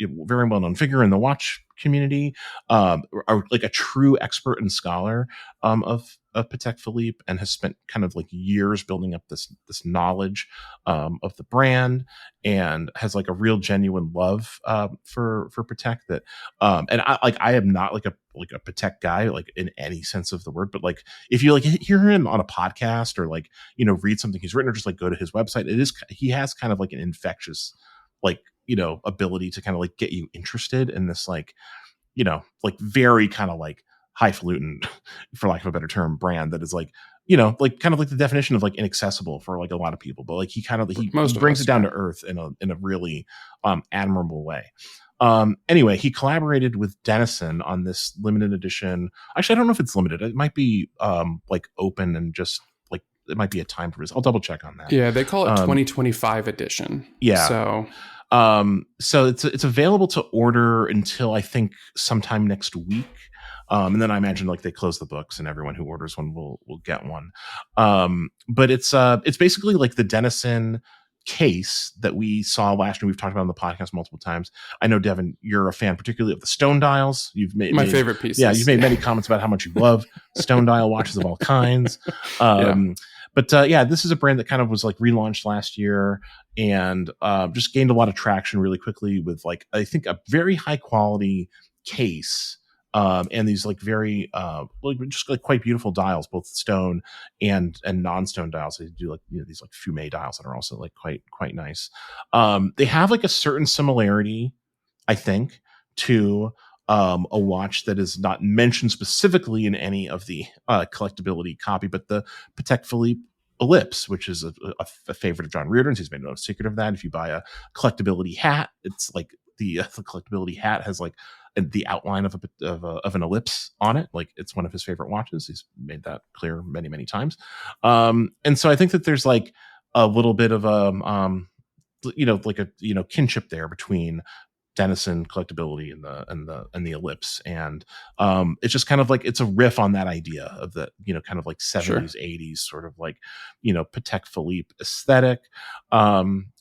S1: very well known figure in the watch community, like a true expert and scholar of Patek Philippe, and has spent kind of like years building up this knowledge of the brand, and has like a real genuine love for Patek. That and I am not like a Patek guy, like in any sense of the word, but like if you like hear him on a podcast or like read something he's written, or just like go to his website, he has kind of like an infectious like ability to kind of like get you interested in this like like very kind of like highfalutin, for lack of a better term, brand that is like like kind of like the definition of like inaccessible for like a lot of people, but like he brings it down to earth in a really admirable way. Anyway, he collaborated with Denison on this limited edition. Actually, I don't know if it's limited. It might be like open and just like it might be a timed release. I'll double check on that.
S2: Yeah, they call it 2025 edition.
S1: Yeah.
S2: So
S1: it's available to order until I think sometime next week. And then I imagine like they close the books and everyone who orders one will get one. But it's basically like the Denison case that we saw last year. We've talked about on the podcast multiple times. I know, Devin, you're a fan particularly of the stone dials. You've made
S2: my favorite pieces.
S1: Yeah, you've made many comments about how much you love stone dial watches of all kinds. But this is a brand that kind of was like relaunched last year and just gained a lot of traction really quickly with like, I think, a very high quality case and these like very like just like quite beautiful dials, both stone and non-stone dials. They do like these like fume dials that are also like quite nice. They have like a certain similarity, I think, to a watch that is not mentioned specifically in any of the collectability copy, but the Patek Philippe Ellipse, which is a favorite of John Reardon's. He's made no secret of that. If you buy a collectability hat, it's like the collectability hat has like the outline of an ellipse on it. Like it's one of his favorite watches. He's made that clear many times. And so I think that there's like a little bit of a like a kinship there between Denison collectability and the Ellipse, and it's just kind of like it's a riff on that idea of the kind of like 70s 80s sort of like Patek Philippe aesthetic.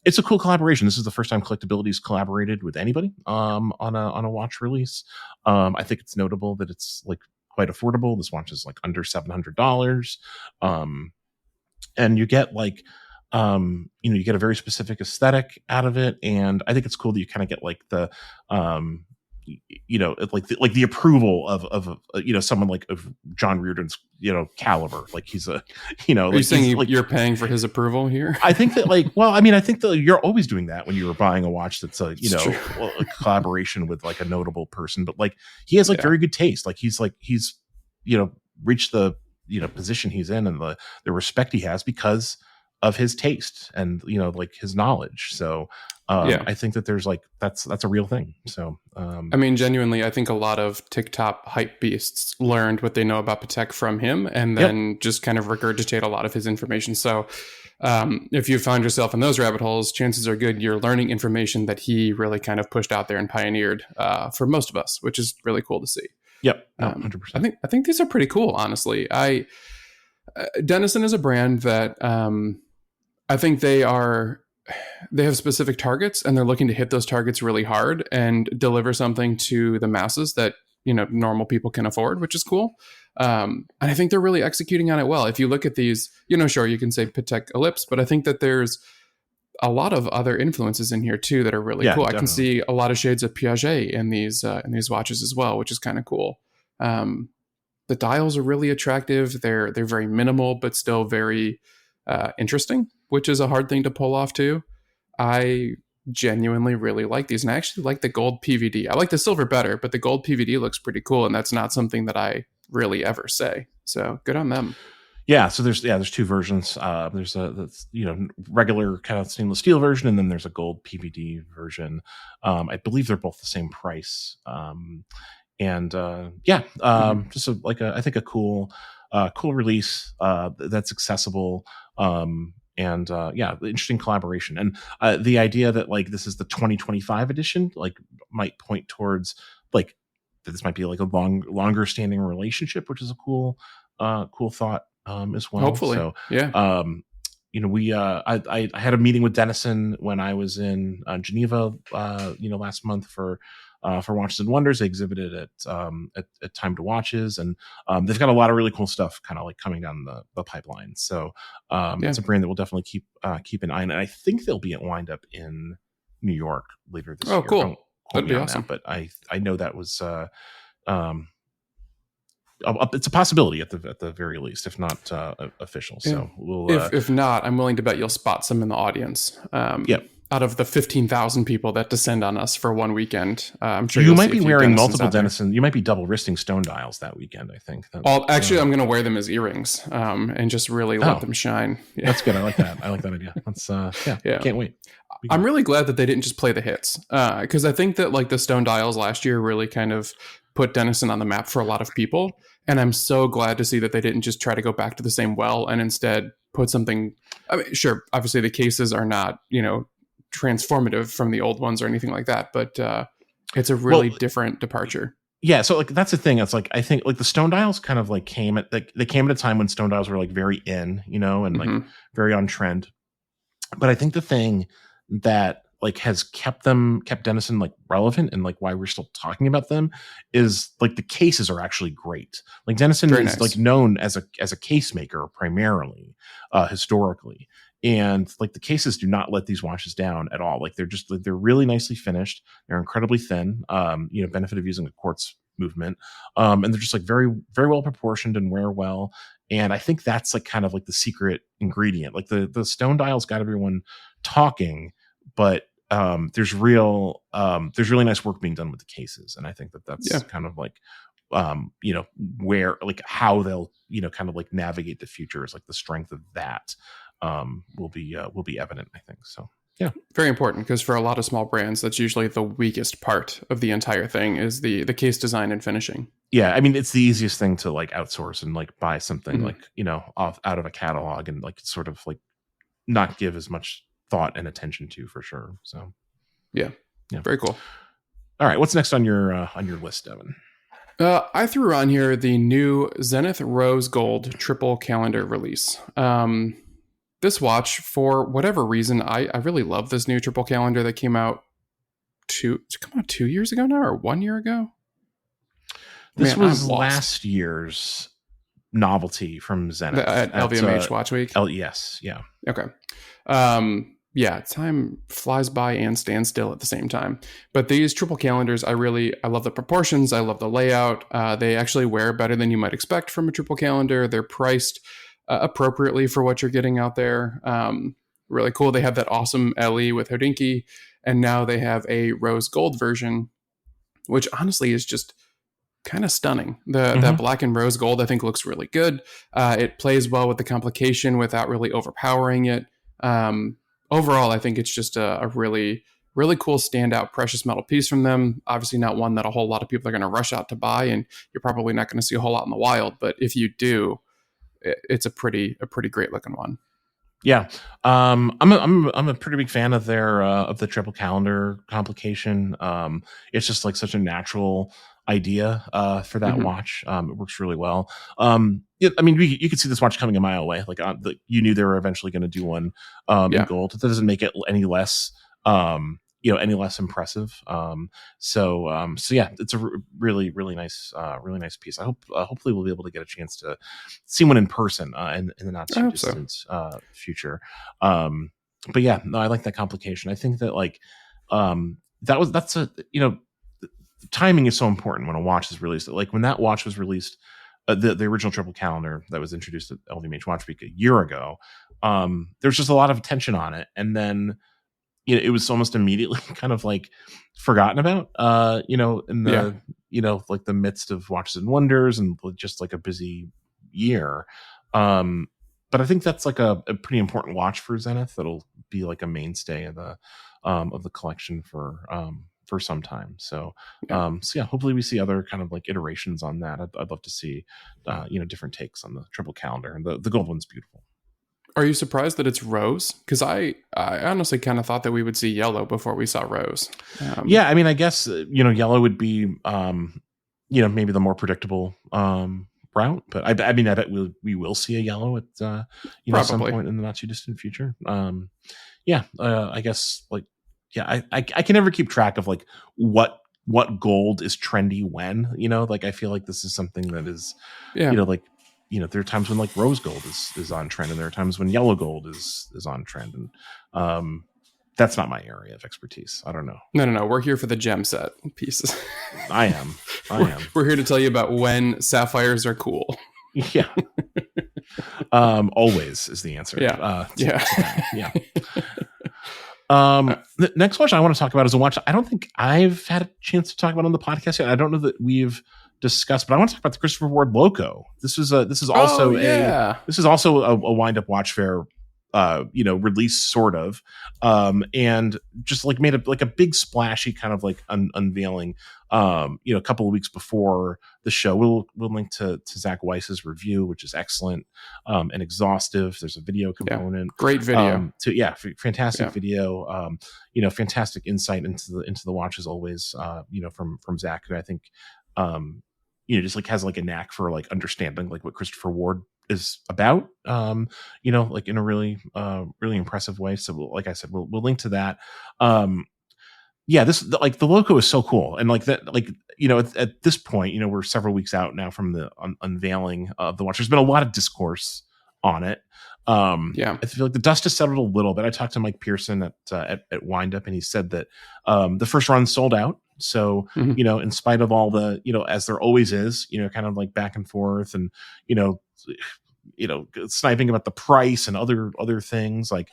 S1: It's a cool collaboration. This is the first time Collectability's collaborated with anybody on a watch release. I think it's notable that it's like quite affordable. This watch is like under $700, and you get like you get a very specific aesthetic out of it, and I think it's cool that you kind of get like the like the approval of someone like of John Reardon's caliber. Like he's a
S2: Are you saying you're paying for his approval here?
S1: I think that I think that you're always doing that when you're buying a watch that's a a collaboration with like a notable person, but like he has like very good taste. Like he's reached the position he's in and the respect he has because of his taste and like his knowledge. So I think that there's like that's a real thing. So
S2: I mean, genuinely, I think a lot of TikTok hype beasts learned what they know about Patek from him, and then just kind of regurgitate a lot of his information. So if you find yourself in those rabbit holes, chances are good you're learning information that he really kind of pushed out there and pioneered for most of us, which is really cool to see.
S1: Yep, 100%.
S2: I think these are pretty cool, honestly. Denison is a brand that I think they have specific targets, and they're looking to hit those targets really hard and deliver something to the masses that normal people can afford, which is cool. And I think they're really executing on it well. If you look at these, sure, you can say Patek Ellipse, but I think that there's a lot of other influences in here too that are really cool. Definitely. I can see a lot of shades of Piaget in these watches as well, which is kind of cool. The dials are really attractive. They're very minimal, but still very interesting, which is a hard thing to pull off too. I genuinely really like these, and I actually like the gold PVD. I like the silver better, but the gold PVD looks pretty cool, and that's not something that I really ever say. So good on them.
S1: Yeah, so there's two versions. There's a that's regular kind of stainless steel version, and then there's a gold PVD version. I believe they're both the same price. And yeah,
S2: Mm-hmm.
S1: just I think a cool release that's accessible. And yeah, interesting collaboration, and the idea that like this is the 2025 edition like might point towards like that this might be like a longer standing relationship, which is a cool thought as well.
S2: Hopefully,
S1: So
S2: yeah.
S1: um, we I had a meeting with Dennison when I was in Geneva last month for Watches and Wonders. They exhibited at Time to Watches, and they've got a lot of really cool stuff kind of like coming down the pipeline. So
S2: Yeah.
S1: it's a brand that we'll definitely keep an eye on. And I think they'll be at Windup in New York later this
S2: Oh,
S1: year. Don't
S2: cool.
S1: quote
S2: That'd
S1: me
S2: be
S1: on that,
S2: awesome.
S1: but I know that was um, it's a possibility at the very least, if not official.
S2: Yeah.
S1: So we'll
S2: If not, I'm willing to bet you'll spot some in the audience.
S1: yeah.
S2: Out of the 15,000 people that descend on us for one weekend, I'm sure
S1: You
S2: you'll
S1: might
S2: see a
S1: be
S2: few
S1: wearing
S2: Dennisons
S1: multiple
S2: out there.
S1: Dennison. You might be double wristing stone dials that weekend. I think.
S2: Actually, I'm going to wear them as earrings and just really let
S1: Oh,
S2: them shine. Yeah.
S1: that's good. I like that. I like that idea. That's yeah.
S2: Yeah.
S1: Can't wait.
S2: I'm really glad that they didn't just play the hits because I think that like the Stone Dials last year really kind of put Dennison on the map for a lot of people. And I'm so glad to see that they didn't just try to go back to the same well and instead put something. I mean, sure, obviously the cases are not, transformative from the old ones or anything like that, but it's a really different departure.
S1: Yeah, so like that's the thing. It's like I think like the stone dials kind of like they came at a time when stone dials were like very in, and like
S2: Mm-hmm.
S1: very on trend. But I think the thing that like has kept Dennison like relevant and like why we're still talking about them is like the cases are actually great. Like Dennison
S2: Very
S1: is like
S2: nice.
S1: known as a case maker primarily, historically. And like the cases do not let these watches down at all. Like they're really nicely finished. They're incredibly thin. Benefit of using a quartz movement. And they're just like very, very well proportioned and wear well. And I think that's like kind of like the secret ingredient. Like the stone dials got everyone talking, but there's really nice work being done with the cases, and I think that's
S2: Yeah.
S1: kind of like where like how they'll kind of like navigate the future is like the strength of that will be evident, I think. So yeah,
S2: Very important because for a lot of small brands, that's usually the weakest part of the entire thing is the case design and finishing.
S1: yeah. I mean, it's the easiest thing to like outsource and like buy something
S2: Mm-hmm.
S1: like off out of a catalog and like sort of like not give as much thought and attention to, for sure. So
S2: Yeah.
S1: yeah.
S2: Very cool.
S1: All right, what's next on your list, Devin?
S2: I threw on here the new Zenith Rose Gold triple calendar release. This watch, for whatever reason, I really love this new triple calendar that came out 2 years ago now or 1 year ago.
S1: This
S2: Man,
S1: was
S2: I'm lost.
S1: last year's novelty from Zenith
S2: At LVMH Watch Week.
S1: Yes, yeah.
S2: Okay. Yeah, time flies by and stands still at the same time. But these triple calendars, I love the proportions. I love the layout. They actually wear better than you might expect from a triple calendar. They're priced appropriately for what you're getting out there. Really cool. They have that awesome LE with Hodinkee, and now they have a rose gold version, which honestly is just kind of stunning. That black and rose gold, I think, looks really good. It plays well with the complication without really overpowering it. Overall, I think it's just a really, really cool standout precious metal piece from them. Obviously, not one that a whole lot of people are going to rush out to buy, and you're probably not going to see a whole lot in the wild. But if you do, it's a pretty great looking one.
S1: Yeah, I'm a pretty big fan of their of the triple calendar complication. It's just like such a natural idea for that
S2: Mm-hmm.
S1: watch. It works really well. I mean, you could see this watch coming a mile away. Like you knew they were eventually going to do one in
S2: Yeah.
S1: gold. That doesn't make it any less any less impressive. So yeah, it's a really really nice piece. I hope hopefully we'll be able to get a chance to see one in person in the not
S2: I
S1: too
S2: hope so.
S1: distant future. But yeah, no, I like that complication. I think that like that's a timing is so important when a watch is released. Like when that watch was released, the original triple calendar that was introduced at LVMH Watch Week a year ago, there's just a lot of attention on it, and then it was almost immediately kind of like forgotten about, in the, like the midst of Watches and Wonders and just like a busy year. But I think that's like a pretty important watch for Zenith. That'll be like a mainstay of the collection for some time. So so yeah, hopefully we see other kind of like iterations on that. I'd love to see different takes on the triple calendar, and the gold one's beautiful.
S2: Are you surprised that it's rose? Because I honestly kind of thought that we would see yellow before we saw rose.
S1: Yeah, I mean, I guess yellow would be maybe the more predictable route, but I mean, I bet we will see a yellow at some point in the not too distant future. I guess like I can never keep track of like what gold is trendy when, like I feel like this is something that is there are times when like rose gold is on trend, and there are times when yellow gold is on trend, and that's not my area of expertise. I don't know.
S2: No. We're here for the gem set pieces.
S1: I am.
S2: We're here to tell you about when sapphires are cool.
S1: Yeah. Always is the answer.
S2: Yeah.
S1: Yeah. The next watch I want to talk about is a watch I don't think I've had a chance to talk about on the podcast yet. I don't know that we've discussed, but I want to talk about the Christopher Ward Loco. This is also a wind-up watch fair release sort of, and just like made a big splashy kind of like unveiling, a couple of weeks before the show. We'll link to Zach Weiss's review, which is excellent, and exhaustive. There's a video component,
S2: great video,
S1: fantastic video, fantastic insight into the watch as always, from Zach, who I think, just like has like a knack for like understanding like what Christopher Ward is about, like in a really impressive way. So like I said, we'll link to that. This like the Loco is so cool, and like that, like at this point, we're several weeks out now from the unveiling of the watch. There's been a lot of discourse on it. I feel like the dust has settled a little bit. I talked to Mike Pearson at Windup, and he said that the first run sold out. So, in spite of all the, as there always is, kind of like back and forth, and, sniping about the price and other things, like,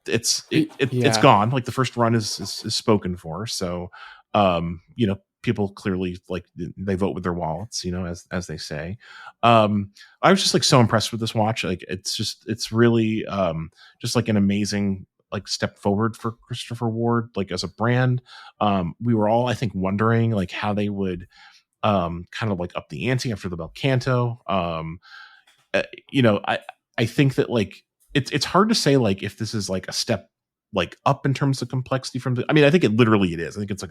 S1: it's gone. Like the first run is spoken for. So, people clearly like they vote with their wallets, as they say. I was just like so impressed with this watch. Like it's really just like an amazing like step forward for Christopher Ward, like as a brand. We were all, I think, wondering like how they would kind of like up the ante after the Bel Canto. I think that like it's hard to say like if this is like a step like up in terms of complexity from I mean, I think it literally it is. I think it's like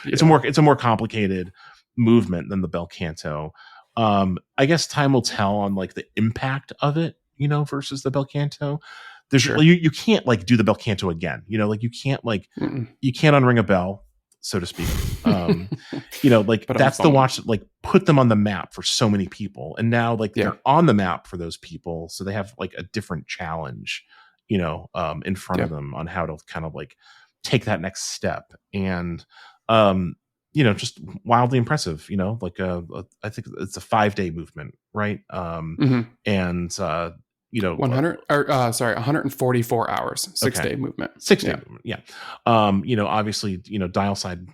S1: it's a more complicated movement than the Bel Canto. I guess time will tell on like the impact of it, versus the Bel Canto. There's you can't like do the Bel Canto again, like you can't like you can't unring a bell, so to speak. Like that's the watch that like put them on the map for so many people, and now like they're on the map for those people, so they have like a different challenge, in front of them on how to kind of like take that next step. And just wildly impressive, like I think it's a 5-day movement, right? And
S2: 144 hours, 6-day movement.
S1: 6-day movement. Yeah. Obviously, dial side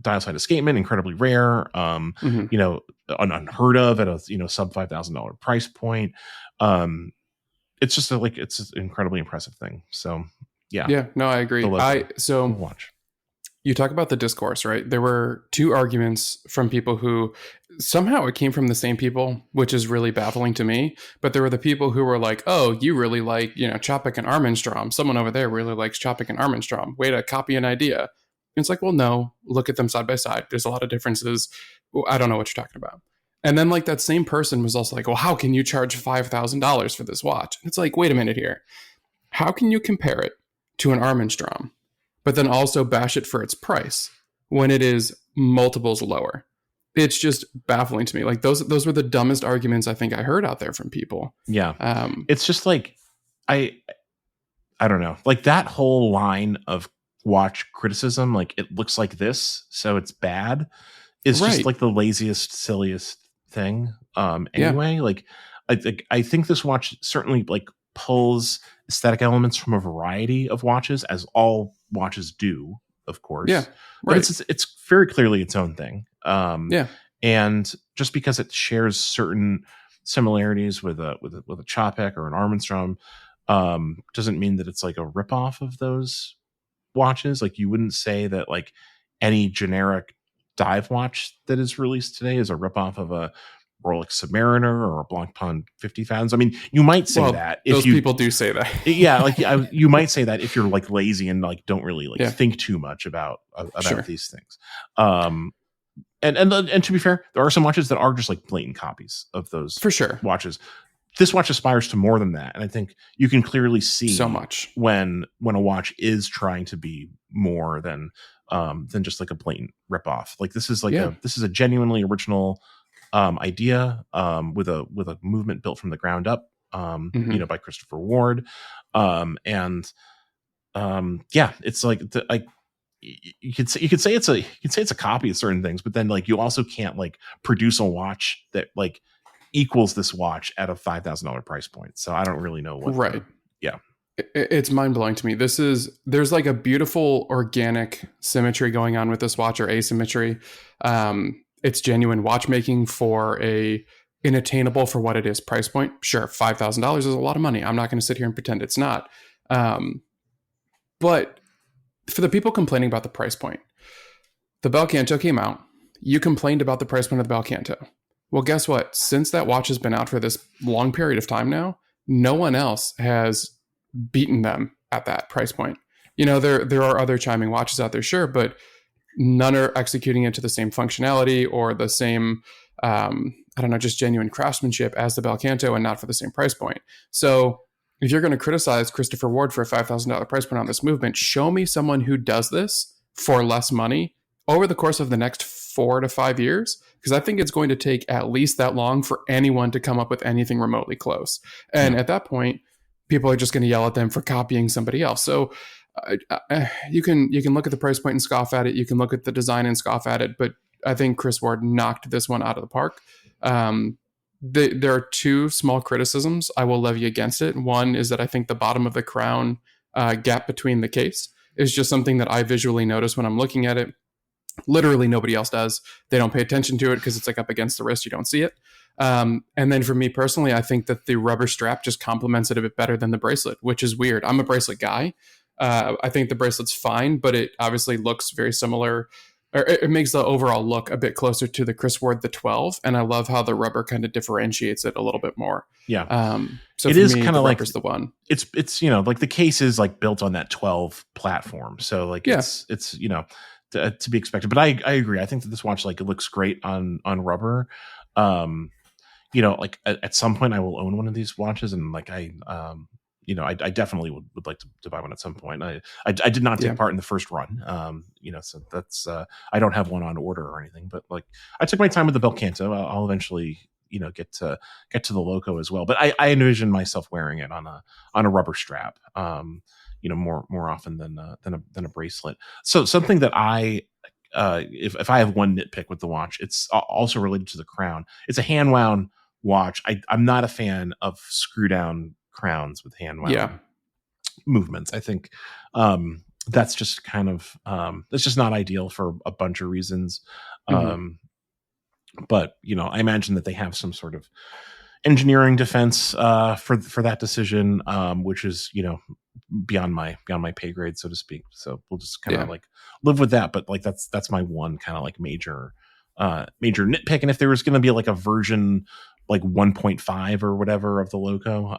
S1: escapement, incredibly rare, unheard of at a, sub $5,000 price point. It's just it's an incredibly impressive thing. So
S2: yeah, no, I agree.
S1: Watch.
S2: You talk about the discourse, right? There were 2 arguments from people who somehow it came from the same people, which is really baffling to me. But there were the people who were like, oh, you really like, Chopik and Armstrong. Someone over there really likes Chopik and Armstrong. Way to copy an idea. And it's like, well, no, look at them side by side. There's a lot of differences. I don't know what you're talking about. And then like that same person was also like, well, how can you charge $5,000 for this watch? And it's like, wait a minute here. How can you compare it to an Armstrong, but then also bash it for its price when it is multiples lower? It's just baffling to me. Like those were the dumbest arguments I think I heard out there from people.
S1: Yeah. It's just like, I don't know, like that whole line of watch criticism, like it looks like this, so it's bad, is just like the laziest, silliest thing. Anyway, like I think this watch certainly like pulls aesthetic elements from a variety of watches, as all watches do, of course.
S2: Yeah,
S1: but it's very clearly its own thing. And just because it shares certain similarities with a Chopek or an Armstrong, doesn't mean that it's like a ripoff of those watches. Like you wouldn't say that like any generic dive watch that is released today is a ripoff of a Rolex Submariner or a Blancpain 50,000. I mean, you might say that if
S2: those people do say that.
S1: Yeah, like you might say that if you're like lazy and like don't really like think too much about
S2: Sure.
S1: these things. And to be fair, there are some watches that are just like blatant copies of those
S2: for sure
S1: watches. This watch aspires to more than that, and I think you can clearly see
S2: so much
S1: when a watch is trying to be more than just like a blatant ripoff. Like this is like this is a genuinely original idea with a movement built from the ground up, you know, by Christopher Ward, and it's like you could say it's a copy of certain things, but then like you also can't like produce a watch that like equals this watch at a $5,000 price point. So I don't really know what.
S2: It's mind blowing to me. There's like a beautiful organic symmetry going on with this watch, or asymmetry. It's genuine watchmaking for inattainable for what it is price point. Sure, $5,000 is a lot of money. I'm not going to sit here and pretend it's not. But for the people complaining about the price point, the Bel Canto came out. You complained about the price point of the Bel Canto. Well, guess what? Since that watch has been out for this long period of time now, no one else has beaten them at that price point. You know, there are other chiming watches out there, sure, but none are executing it to the same functionality or the same, just genuine craftsmanship as the Bel Canto, and not for the same price point. So if you're going to criticize Christopher Ward for a $5,000 price point on this movement, show me someone who does this for less money over the course of the next 4 to 5 years, because I think it's going to take at least that long for anyone to come up with anything remotely close. And at that point, people are just going to yell at them for copying somebody else. So you can look at the price point and scoff at it. You can look at the design and scoff at it. But I think Chris Ward knocked this one out of the park. There are two small criticisms I will levy against it. One is that I think the bottom of the crown gap between the case is just something that I visually notice when I'm looking at it. Literally nobody else does. They don't pay attention to it because it's like up against the wrist. You don't see it. And then for me personally, I think that the rubber strap just complements it a bit better than the bracelet, which is weird. I'm a bracelet guy. I think the bracelet's fine, but it obviously looks very similar, or it makes the overall look a bit closer to the Chris Ward, the 12. And I love how the rubber kind of differentiates it a little bit more.
S1: Yeah.
S2: So
S1: it is kind of
S2: like the one.
S1: It's you know, like the case is like built on that 12 platform. So like it's you know, to be expected. But I agree. I think that this watch, like, it looks great on rubber. You know, like at some point I will own one of these watches, and like I definitely would like to buy one at some point. I did not take part in the first run. You know, so that's I don't have one on order or anything, but like I took my time with the Bel Canto. I'll eventually, you know, get to the Loco as well. But I envision myself wearing it on a rubber strap. You know, more often than a bracelet. So something that if I have one nitpick with the watch, it's also related to the crown. It's a hand wound watch. I'm not a fan of screw down crowns with hand wound movements. I think that's just kind of that's just not ideal for a bunch of reasons. But you know, I imagine that they have some sort of engineering defense for that decision, which is, you know, beyond my pay grade, so to speak. So we'll just kind of like live with that. But like that's my one kind of like major nitpick. And if there was going to be like a version like 1.5 or whatever of the Loco,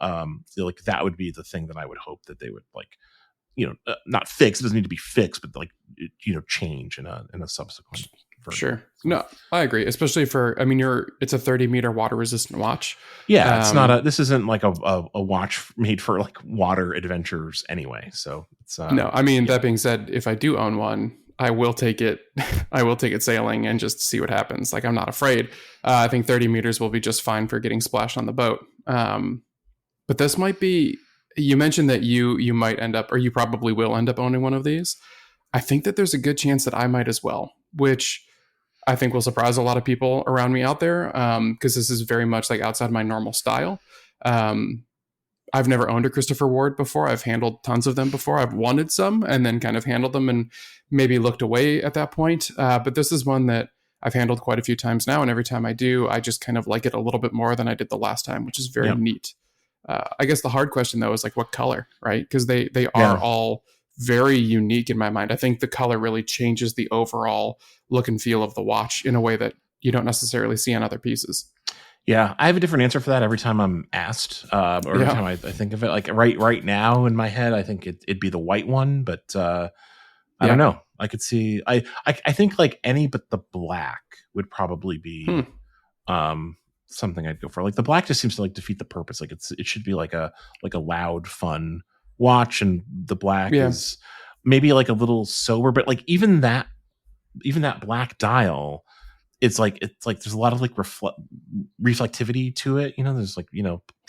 S1: like that would be the thing that I would hope that they would, like, you know, not fix. It doesn't need to be fixed, but like, you know, change in a subsequent version.
S2: Sure. No, I agree. Especially for, I mean, it's a 30-meter water resistant watch.
S1: Yeah. It's this isn't like a watch made for like water adventures anyway. So it's
S2: no, I mean, that being said, if I do own one, I will take it. I will take it sailing and just see what happens. Like, I'm not afraid. I think 30 meters will be just fine for getting splashed on the boat. But this might be, you mentioned that you might end up, or you probably will end up owning one of these. I think that there's a good chance that I might as well, which I think will surprise a lot of people around me out there, because this is very much like outside my normal style. I've never owned a Christopher Ward before. I've handled tons of them before. I've wanted some and then kind of handled them and maybe looked away at that point. But this is one that I've handled quite a few times now, and every time I do, I just kind of like it a little bit more than I did the last time, which is very neat. I guess the hard question though is like what color, right? Because they are all very unique in my mind. I think the color really changes the overall look and feel of the watch in a way that you don't necessarily see on other pieces.
S1: Yeah, I have a different answer for that every time I'm asked, or every time I think of it. Like right now in my head, I think it'd be the white one, but I don't know. I could see. I think like any but the black would probably be something I'd go for. Like the black just seems to like defeat the purpose. Like it should be like a loud, fun watch, and the black is maybe like a little sober, but like even that black dial, it's like there's a lot of like reflectivity to it. There's like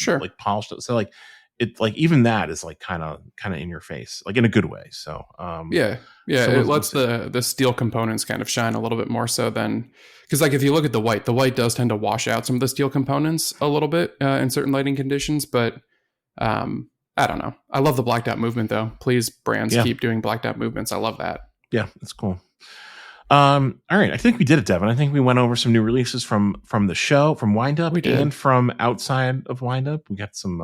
S1: like polished. So like it like even that is like kind of in your face, like in a good way. So so
S2: it lets the steel components kind of shine a little bit more so than, because like if you look at the white does tend to wash out some of the steel components a little bit in certain lighting conditions, but I don't know. I love the blacked out movement though. Please, brands, keep doing blacked out movements. I love that.
S1: Yeah, that's cool. All right, I think we did it, Devin. I think we went over some new releases from the show, from Windup, and from outside of Windup. We got some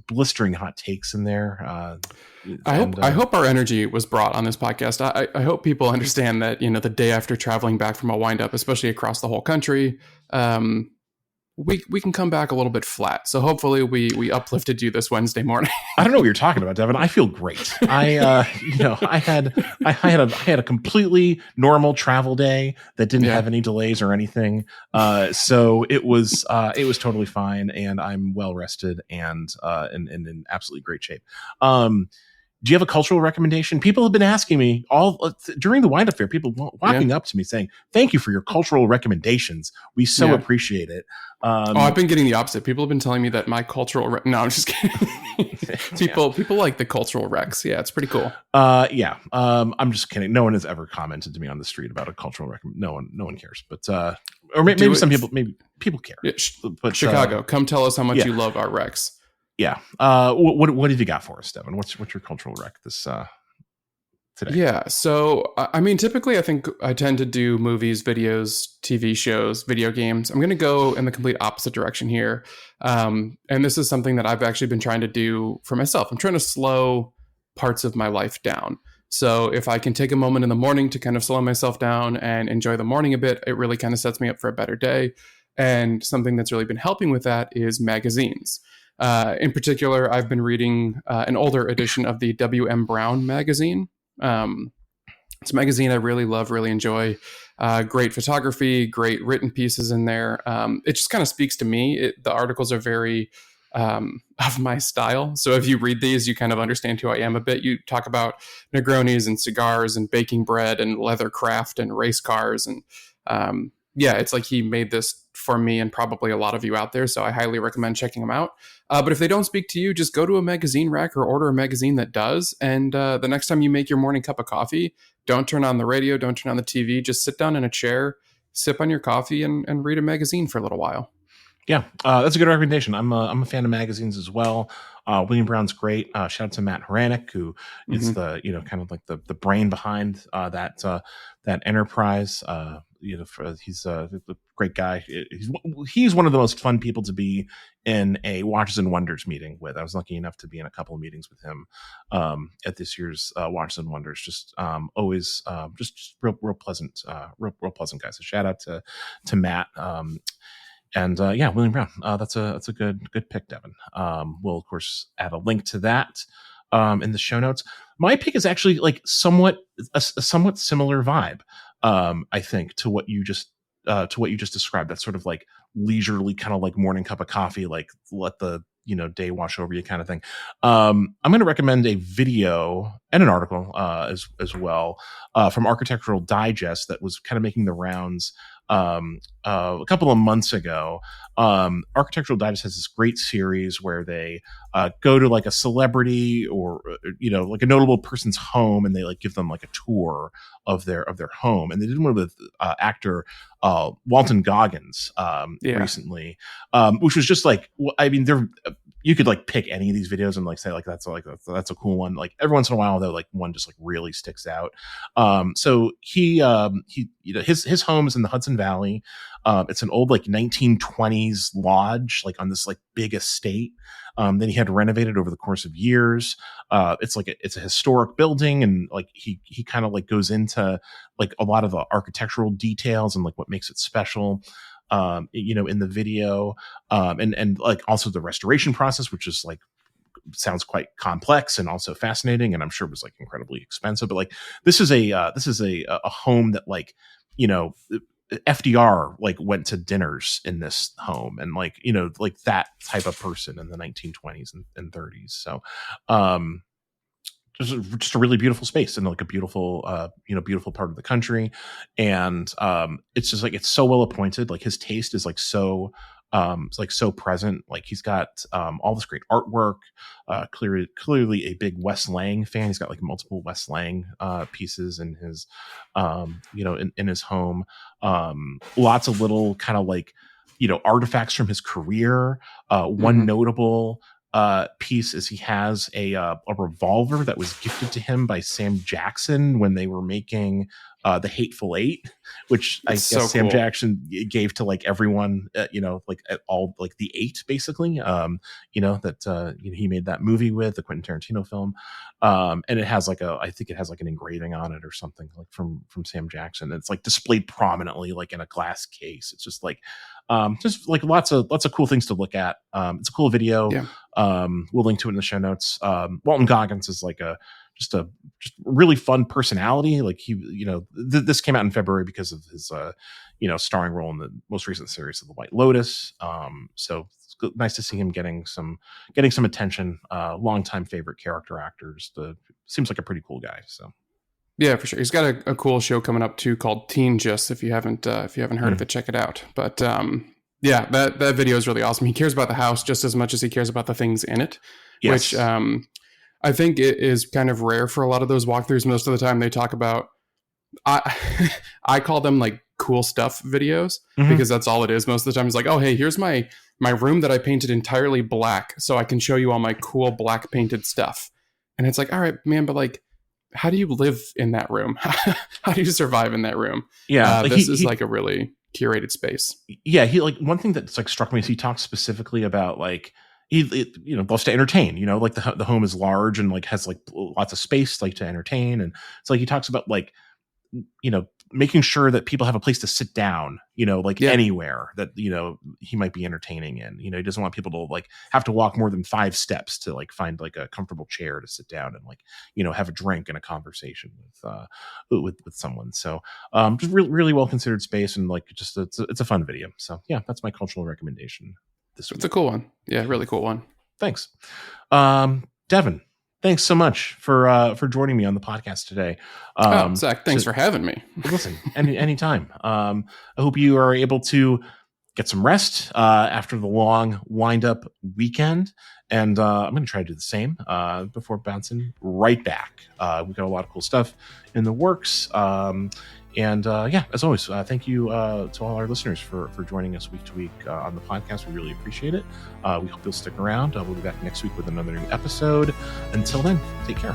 S1: blistering hot takes in there.
S2: I hope our energy was brought on this podcast. I hope people understand that the day after traveling back from a Windup, especially across the whole country, we can come back a little bit flat. So hopefully we uplifted you this Wednesday morning.
S1: I don't know what you're talking about, Devin. I feel great. I had a completely normal travel day that didn't have any delays or anything. So it was totally fine, and I'm well rested and in absolutely great shape. Do you have a cultural recommendation? People have been asking me all during the Windup Fair. People walking up to me saying, "Thank you for your cultural recommendations. We so appreciate it."
S2: I've been getting the opposite. People have been telling me that my cultural no, I'm just kidding. People like the cultural recs. Yeah, it's pretty cool.
S1: I'm just kidding. No one has ever commented to me on the street about a cultural recommendation. No one cares. But or maybe some people, people care.
S2: Yeah, but Chicago, come tell us how much you love our recs.
S1: Yeah. What have you got for us, Devin? What's your cultural rec this today?
S2: Yeah. So, I mean, typically I think I tend to do movies, videos, TV shows, video games. I'm going to go in the complete opposite direction here. And this is something that I've actually been trying to do for myself. I'm trying to slow parts of my life down. So if I can take a moment in the morning to kind of slow myself down and enjoy the morning a bit, it really kind of sets me up for a better day. And something that's really been helping with that is magazines. In particular, I've been reading an older edition of the W.M. Brown magazine. It's a magazine I really love, really enjoy. Great photography, great written pieces in there. It just kind of speaks to me. The articles are very of my style. So if you read these, you kind of understand who I am a bit. You talk about Negronis and cigars and baking bread and leather craft and race cars. And it's like he made this for me and probably a lot of you out there. So I highly recommend checking them out. But if they don't speak to you, just go to a magazine rack or order a magazine that does. And the next time you make your morning cup of coffee, don't turn on the radio, don't turn on the TV. Just sit down in a chair, sip on your coffee, and read a magazine for a little while.
S1: Yeah, that's a good recommendation. I'm a fan of magazines as well. William Brown's great. Shout out to Matt Horanek, who is the kind of like the brain behind that enterprise. He's a great guy. He's one of the most fun people to be in a Watches and Wonders meeting with. I was lucky enough to be in a couple of meetings with him at this year's Watches and Wonders. Just always just real pleasant, real pleasant guy. So shout out to Matt. William Brown. That's a good pick, Devin. We'll of course add a link to that in the show notes. My pick is actually like a somewhat similar vibe. I think to what you just described. That sort of like leisurely kind of like morning cup of coffee, like let the day wash over you kind of thing. I'm going to recommend a video and an article as well from Architectural Digest that was kind of making the rounds a couple of months ago. Architectural Digest has this great series where they go to like a celebrity or like a notable person's home, and they like give them like a tour of their home. And they did one with actor Walton Goggins recently, which was just like, I mean, they're you could like pick any of these videos and like say like that's a cool one. Like every once in a while though, like one just like really sticks out. So he his home is in the Hudson Valley. It's an old like 1920s lodge, like on this like big estate. Then he had renovated over the course of years. It's a historic building, and like he kind of like goes into like a lot of the architectural details and like what makes it special. In the video, and like also the restoration process, which is like sounds quite complex and also fascinating, and I'm sure it was like incredibly expensive. But like this is a home that like FDR like went to dinners in this home, and like like that type of person in the 1920s and 30s. So just a really beautiful space and like a beautiful beautiful part of the country. And it's just like it's so well appointed. Like his taste is like so it's like so present. Like he's got all this great artwork. Clearly a big Wes Lang fan. He's got like multiple Wes Lang pieces in his in his home. Lots of little kind of like artifacts from his career. One notable piece is he has a revolver that was gifted to him by Sam Jackson when they were making the Hateful Eight, which I guess so Sam Jackson gave to like everyone, like at all like the eight basically, that he made that movie with the Quentin Tarantino film, and it has like I think it has like an engraving on it or something like from Sam Jackson. It's like displayed prominently like in a glass case. It's just like lots of cool things to look at. It's a cool video.
S2: Yeah.
S1: We'll link to it in the show notes. Walton Goggins is like just really fun personality. Like he, this came out in February because of his, starring role in the most recent series of The White Lotus. So it's nice to see him getting some attention. Longtime favorite character actors. Seems like a pretty cool guy. So.
S2: Yeah, for sure. He's got a cool show coming up too called Teen Gist. If you haven't heard of it, check it out. But yeah, that video is really awesome. He cares about the house just as much as he cares about the things in it, yes. Which I think it is kind of rare for a lot of those walkthroughs. Most of the time they talk about, I call them like cool stuff videos because that's all it is. Most of the time it's like, oh, hey, here's my room that I painted entirely black so I can show you all my cool black painted stuff. And it's like, all right, man, but like, how do you live in that room? How do you survive in that room?
S1: Yeah,
S2: this is like a really curated space.
S1: Yeah, he like one thing that's like struck me is he talks specifically about like he loves to entertain. Like the home is large and like has like lots of space like to entertain, and it's like he talks about like making sure that people have a place to sit down, anywhere that, he might be entertaining in. He doesn't want people to like have to walk more than 5 steps to like find like a comfortable chair to sit down and like, have a drink and a conversation with someone. So just really well considered space, and like just it's a fun video. So yeah, that's my cultural recommendation this week.
S2: It's a cool one. Yeah, really cool one.
S1: Thanks. Devin, thanks so much for joining me on the podcast today.
S2: Zach, thanks for having me.
S1: Listen, anytime. I hope you are able to get some rest after the long wind-up weekend. And I'm going to try to do the same before bouncing right back. We've got a lot of cool stuff in the works. Yeah, as always, thank you to all our listeners for joining us week to week on the podcast. We really appreciate it. We hope you'll stick around. We'll be back next week with another new episode. Until then, take care.